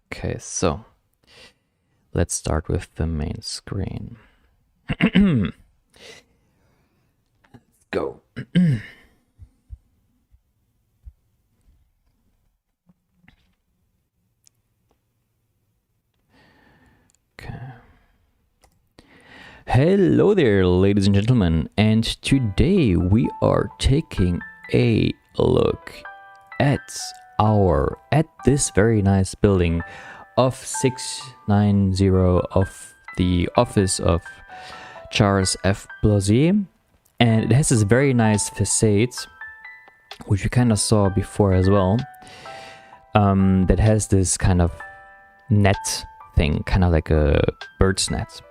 Okay, so let's start with the main screen. Let's go. Okay. Hello there, ladies and gentlemen, and today we are taking a look at this very nice building of 690 of the office of Charles F. Blasier, and it has this very nice facade, which we kind of saw before as well, that has this kind of net thing, kind of like a bird's net.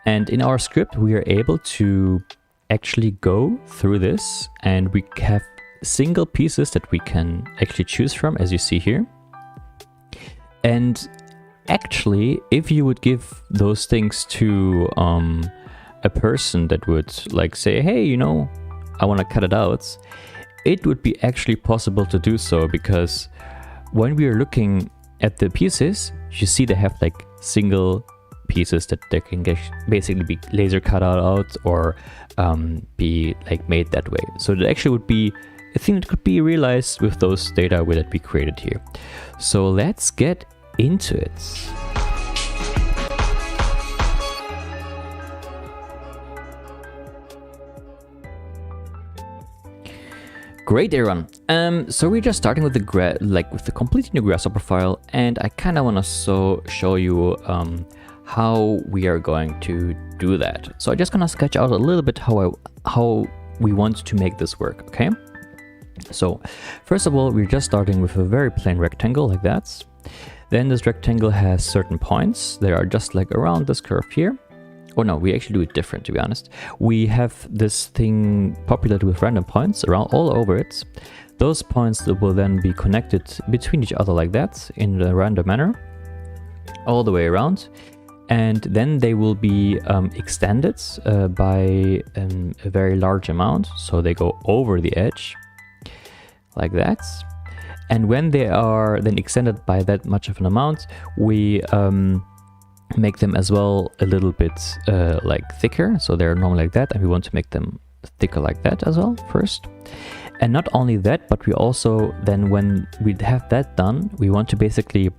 And in our script, we are able to actually go through this, and we have single pieces that we can actually choose from, as you see here. And actually, if you would give those things to a person that would like say, hey, you know, I want to cut it out, it would be actually possible to do so, because when we are looking at the pieces, you see they have like single pieces that they can basically be laser cut out or be like made that way. So that actually would be a thing that could be realized with those data that we created here. So let's get into it. Great, everyone. So we're just starting with the completely new Grasshopper file, and I kind of want to show you how we are going to do that. So I'm just gonna sketch out a little bit how we want to make this work. Okay. So first of all, we're just starting with a very plain rectangle like that. Then this rectangle has certain points that are just like around this curve here. Oh no, we actually do it different, to be honest. We have this thing populated with random points around all over it. Those points that will then be connected between each other like that in a random manner, all the way around. And then they will be extended by a very large amount. So they go over the edge like that. And when they are then extended by that much of an amount, we make them as well a little bit like thicker. So they're normally like that, and we want to make them thicker like that as well first. And not only that, but we also then, when we have that done, we want to basically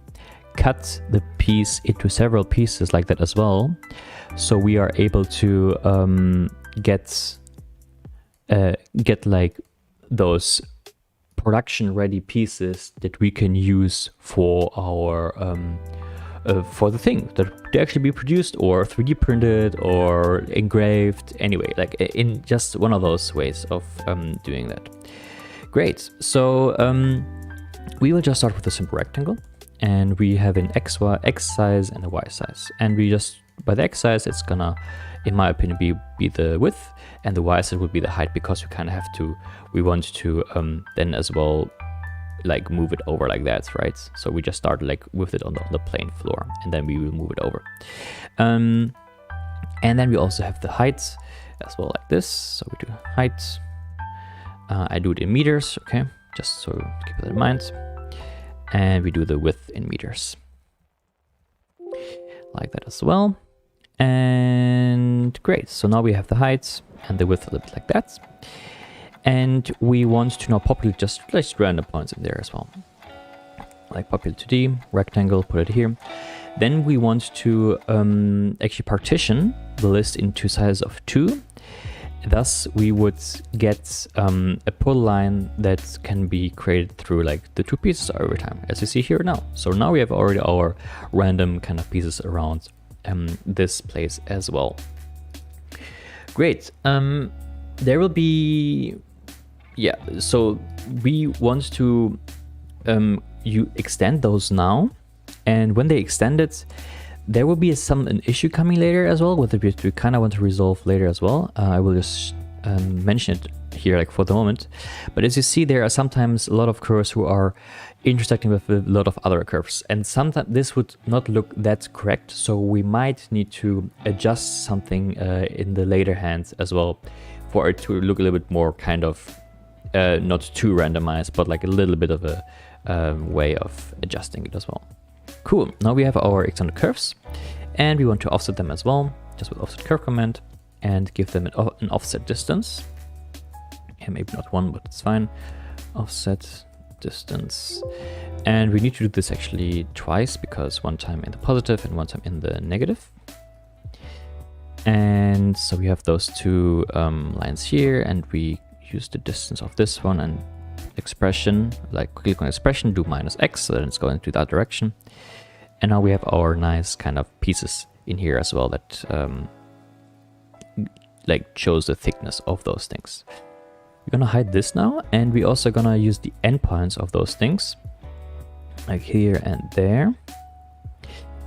cut the piece into several pieces like that as well. So we are able to get like those production ready pieces that we can use for our for the thing that to actually be produced or 3D printed or engraved, anyway, like in just one of those ways of doing that. Great. So we will just start with a simple rectangle, and we have an X size and a Y size, and we just, by the X size, it's gonna, in my opinion, be the width, and the Y size would be the height, because we kind of have to, we want to then as well like move it over like that, right? So we just start like with it on the plane floor, and then we will move it over. And then we also have the height as well, like this. So we do height. I do it in meters, okay? Just so keep that in mind. And we do the width in meters, like that as well. And great. So now we have the height and the width a little bit like that. And we want to now populate just random points in there as well. Like populate 2D, rectangle, put it here. Then we want to actually partition the list into sizes of 2. Thus, we would get a pull line that can be created through like the 2 pieces every time, as you see here now. So now we have already our random kind of pieces around this place as well. Great. There will be, yeah, so we want to you extend those now, and when they extend it, there will be an issue coming later as well, with which we kind of want to resolve later as well. I will just mention it here like for the moment. But as you see, there are sometimes a lot of curves who are intersecting with a lot of other curves, and sometimes this would not look that correct. So we might need to adjust something in the later hand as well, for it to look a little bit more kind of not too randomized, but like a little bit of a way of adjusting it as well. Cool. Now we have our extended curves, and we want to offset them as well, just with offset curve command, and give them an offset distance. Yeah, maybe not 1, but it's fine. Offset distance. And we need to do this actually twice, because one time in the positive and one time in the negative. And so we have those 2 lines here, and we use the distance of this one and expression, like click on expression, do -x, so then it's going to that direction. And now we have our nice kind of pieces in here as well that like shows the thickness of those things. We're gonna hide this now, and we're also gonna use the endpoints of those things, like here and there.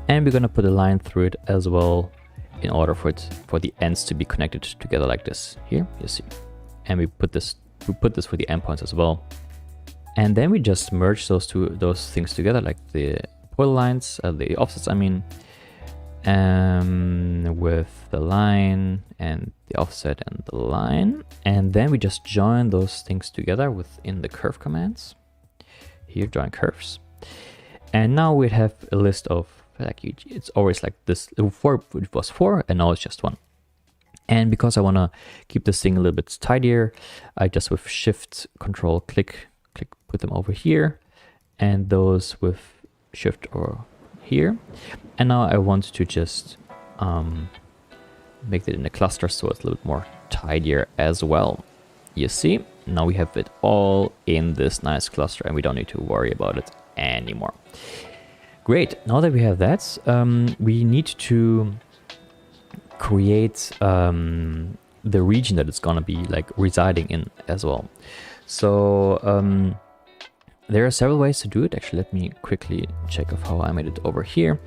And we're gonna put a line through it as well, in order for the ends to be connected together like this. Here, you see. And we put this for the endpoints as well. And then we just merge those things together, like the pull lines, the offsets, I mean, with the line and the offset and the line. And then we just join those things together within the curve commands. Here, join curves. And now we have a list of, like, it's always like this. Before it was 4, and now it's just 1. And because I want to keep this thing a little bit tidier, I just with Shift, Control, click, put them over here, and those with Shift or here. And now I want to just make it in a cluster, so it's a little bit more tidier as well. You see, now we have it all in this nice cluster, and we don't need to worry about it anymore. Great. Now that we have that, we need to create the region that it's gonna be like residing in as well. So there are several ways to do it. Actually, let me quickly check of how I made it over here.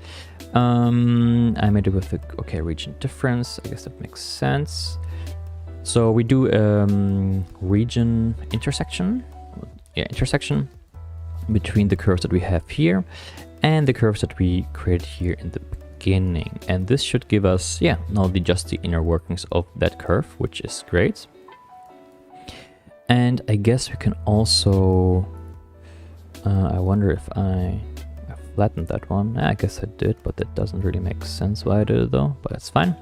I made it with the region difference. I guess that makes sense. So we do region intersection. intersection between the curves that we have here and the curves that we created here in the beginning. And this should give us, now just the inner workings of that curve, which is great. And I guess we can also, I wonder if I flattened that one. I guess I did, but that doesn't really make sense why I did it though, but that's fine.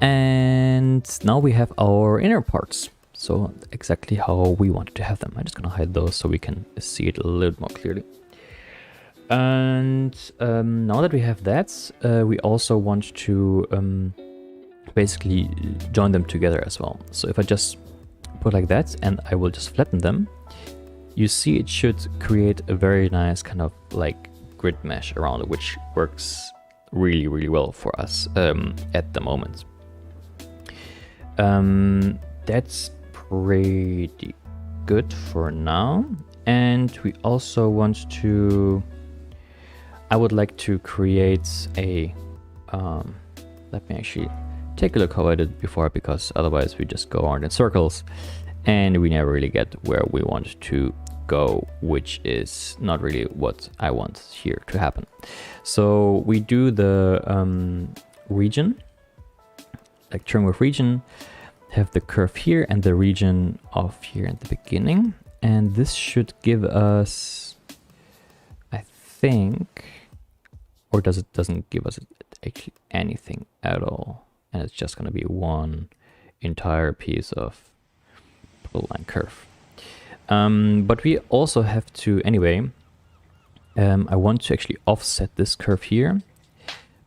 And now we have our inner parts. So exactly how we wanted to have them. I'm just gonna hide those so we can see it a little more clearly. And now that we have that, we also want to basically join them together as well. So if I just put like that and I will just flatten them, you see it should create a very nice kind of like grid mesh around it, which works really, really well for us at the moment. That's pretty good for now. And we also want to, I would like to create a, let me actually take a look how I did before, because otherwise we just go around in circles and we never really get where we want to go, which is not really what I want here to happen. So we do the region, like trim with region, have the curve here and the region off here at the beginning. And this should give us, I think, or doesn't give us actually anything at all. And it's just going to be one entire piece of polyline curve. But we also have to, anyway, I want to actually offset this curve here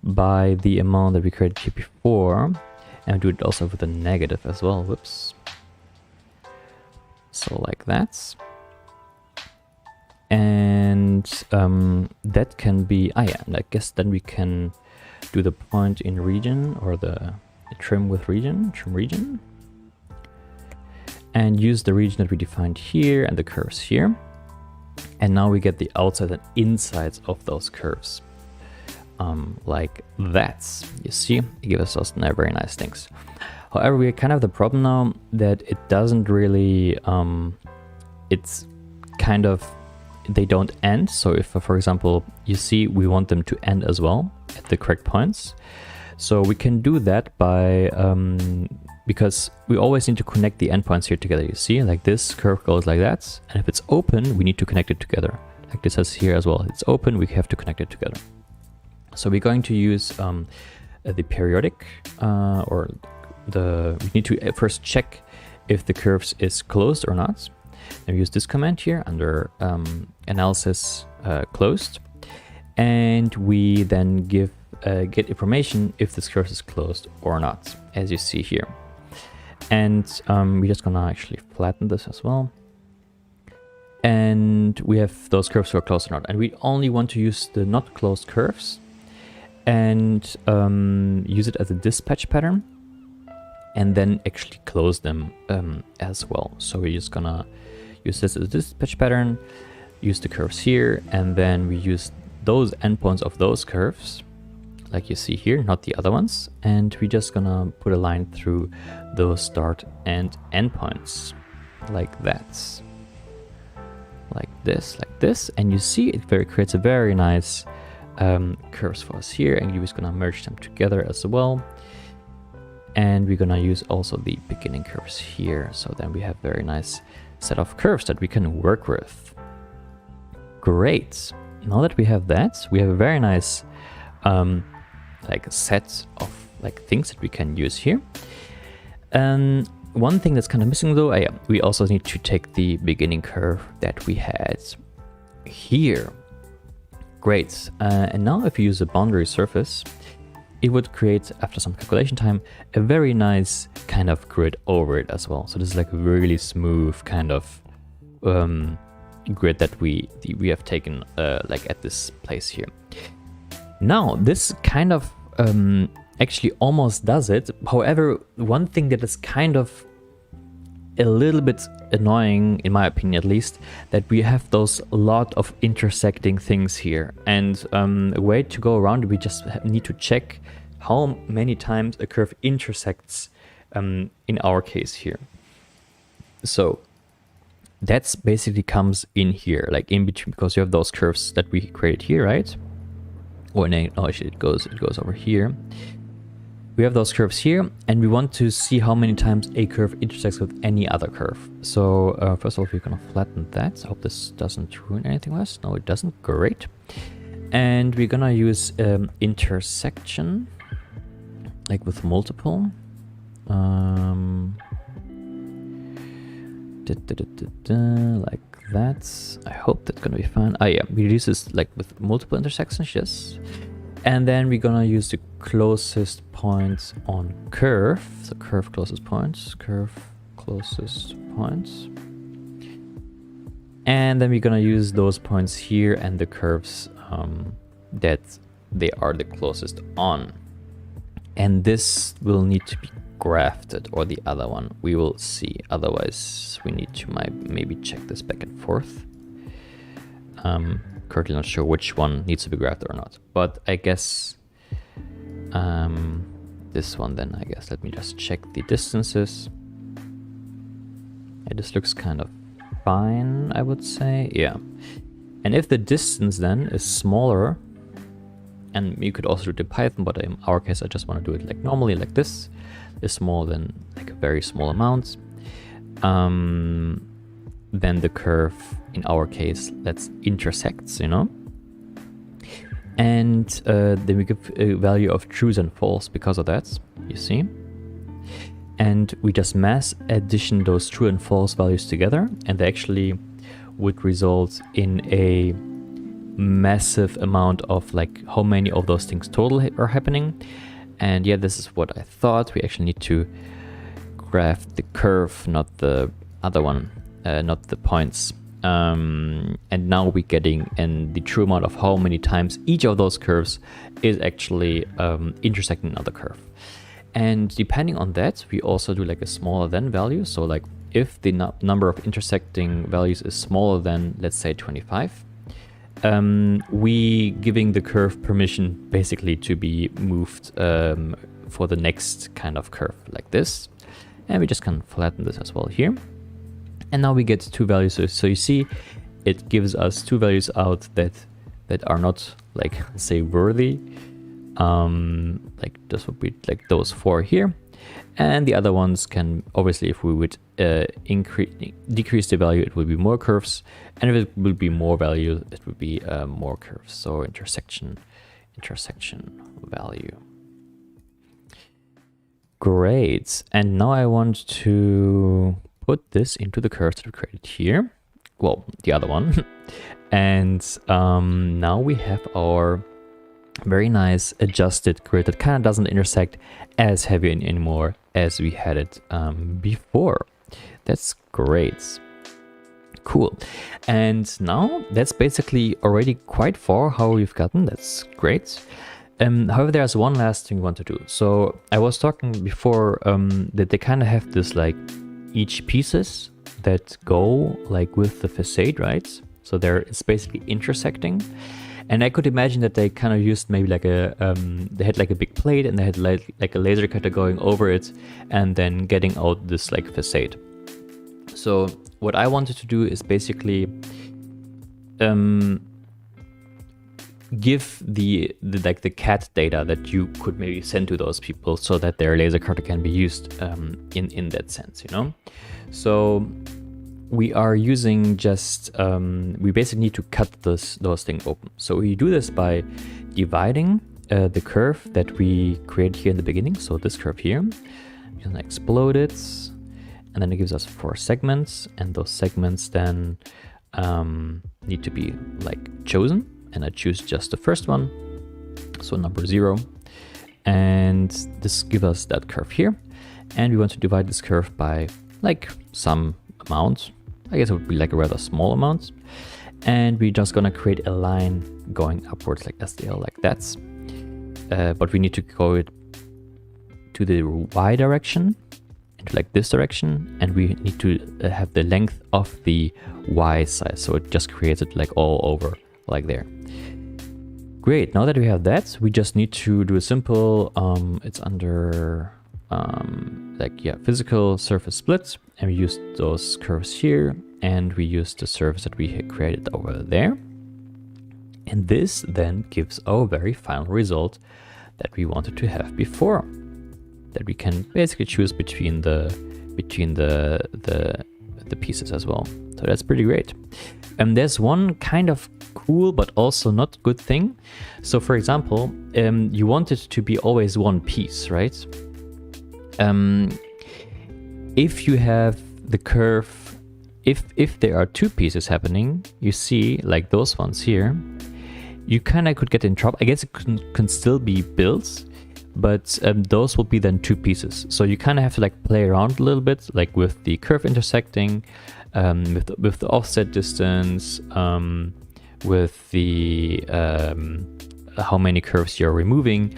by the amount that we created here before. And do it also with a negative as well. Whoops. So like that. And that can be, and I guess then we can do the point in region, or the trim with region, trim region. And use the region that we defined here and the curves here. And now we get the outside and insides of those curves. Like that. You see, it gives us very nice things. However, we kind of have the problem now that it doesn't really, it's kind of, they don't end. So if, for example, you see, we want them to end as well at the correct points. So we can do that by, because we always need to connect the endpoints here together. You see, like this curve goes like that. And if it's open, we need to connect it together. Like this says here as well. It's open, we have to connect it together. So we're going to use the periodic, we need to first check if the curves is closed or not. And we use this command here under analysis closed. And we then get information if this curve is closed or not, as you see here. And we're just gonna actually flatten this as well. And we have those curves who are closed or not. And we only want to use the not closed curves and use it as a dispatch pattern, and then actually close them as well. So we're just gonna use this as a dispatch pattern, use the curves here, and then we use those endpoints of those curves, like you see here, not the other ones. And we're just gonna put a line through those start and endpoints, like that. Like this, and you see it creates a very nice curves for us here, and we're just gonna merge them together as well. And we're gonna use also the beginning curves here, so then we have very nice set of curves that we can work with. Great. Now that we have that, we have a very nice like set of like things that we can use here. And one thing that's kind of missing though, we also need to take the beginning curve that we had here. Great. And now if you use a boundary surface, it would create, after some calculation time, a very nice kind of grid over it as well. So this is like a really smooth kind of grid that we have taken like at this place here. Now this kind of actually almost does it. However, one thing that is kind of a little bit annoying, in my opinion at least, that we have those lot of intersecting things here. And a way to go around it, we just need to check how many times a curve intersects in our case here. So that's basically comes in here, like in between, because you have those curves that we created here, right? Or no, actually it goes over here. We have those curves here, and we want to see how many times a curve intersects with any other curve. So first of all, we're gonna flatten that. I hope this doesn't ruin anything else. No, it doesn't. Great. And we're gonna use intersection, like with multiple. Like that. I hope that's gonna be fine. Oh yeah, we use this like with multiple intersections, yes. And then we're gonna use the closest points on curve. So curve closest points, curve closest points. And then we're gonna use those points here and the curves that they are the closest on. And this will need to be grafted, or the other one we will see. Otherwise we need to maybe check this back and forth. Currently not sure which one needs to be grafted or not, but I guess this one then, I guess. Let me just check the distances. Yeah, this looks kind of fine, I would say. Yeah. And if the distance then is smaller, and you could also do it in Python, but in our case I just want to do it like normally, like this, is smaller than like a very small amount, then the curve in our case that's intersects, you know. And then we give a value of trues and false because of that, you see. And we just mass addition those true and false values together, and they actually would result in a massive amount of like how many of those things total are happening. And yeah, this is what I thought. We actually need to graph the curve, not the other one, not the points. And now we're getting the true amount of how many times each of those curves is actually intersecting another curve. And depending on that, we also do like a smaller than value. So like if the number of intersecting values is smaller than, let's say, 25, we giving the curve permission basically to be moved for the next kind of curve like this. And we just can flatten this as well here. And now we get two values. So you see, it gives us two values out that are not like, say, worthy. Like this would be like those four here. And the other ones can, obviously, if we would decrease the value, it would be more curves. And if it would be more value, it would be more curves. So intersection value. Great. And now I want to put this into the curves that we created here. Well, the other one. And now we have our very nice adjusted grid that kind of doesn't intersect as heavy anymore as we had it before. That's great. Cool. And now that's basically already quite far how we've gotten. That's great. However, there's one last thing we want to do. So I was talking before that they kind of have this like each pieces that go like with the facade, right? So it's basically intersecting. And I could imagine that they kind of used maybe like they had like a big plate and they had like a laser cutter going over it and then getting out this like facade. So what I wanted to do is basically give the CAD data that you could maybe send to those people so that their laser cutter can be used in that sense, you know? So we are using just, we basically need to cut those things open. So we do this by dividing the curve that we created here in the beginning. So this curve here, we can explode it, and then it gives us 4 segments, and those segments then need to be like chosen. And I choose just the first one, so number 0. And this gives us that curve here. And we want to divide this curve by like some amount. I guess it would be like a rather small amount. And we're just gonna create a line going upwards like SDL, like that. But we need to go it to the Y direction, into like this direction. And we need to have the length of the Y side. So it just creates it like all over, like there. Great, now that we have that, we just need to do a simple, it's under physical surface split, and we use those curves here, and we use the surface that we had created over there. And this then gives our very final result that we wanted to have before. That we can basically choose between the pieces as well. So that's pretty great. And there's one kind of cool but also not good thing. So for example, you want it to be always one piece, right? If you have the curve, if there are two pieces happening, you see like those ones here, you kind of could get in trouble. I guess it can still be built, but those will be then two pieces. So you kind of have to like play around a little bit, like with the curve intersecting, with the offset distance, with the how many curves you're removing,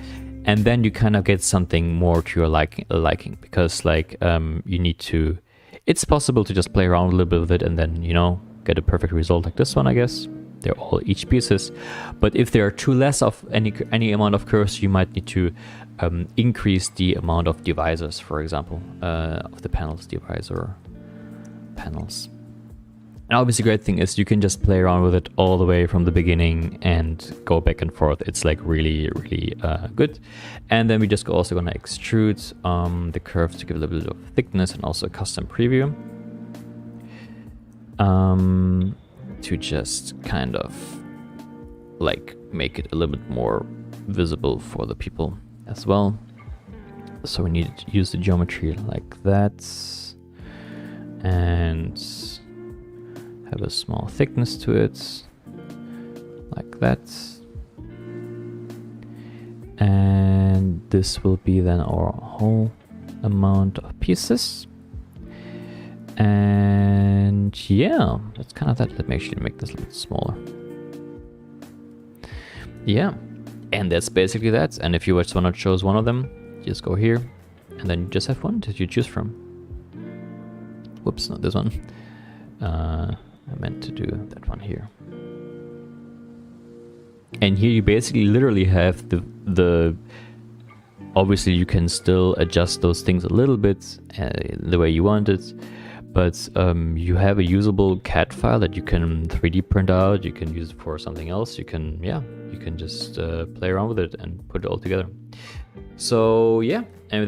and then you kind of get something more to your liking, because like you need to. It's possible to just play around a little bit with it and then, you know, get a perfect result like this one, I guess. They're all each pieces. But if there are two less of any amount of curves, you might need to increase the amount of divisors, for example, of the panels, divisor panels. And obviously, great thing is you can just play around with it all the way from the beginning and go back and forth. It's like really, really good. And then we just also gonna extrude the curve to give a little bit of thickness and also a custom preview. To just kind of like make it a little bit more visible for the people as well. So we need to use the geometry like that and have a small thickness to it like that. And this will be then our whole amount of pieces. And yeah, that's kind of that. Let me actually make this a little bit smaller. Yeah, and that's basically that. And if you just want to choose one of them, just go here, and then you just have one that you choose from. Whoops, not this one. I meant to do that one here. And here you basically literally have the obviously you can still adjust those things a little bit the way you want it. But you have a usable CAD file that you can 3D print out. You can use it for something else. You can, yeah, you can just play around with it and put it all together. So yeah, and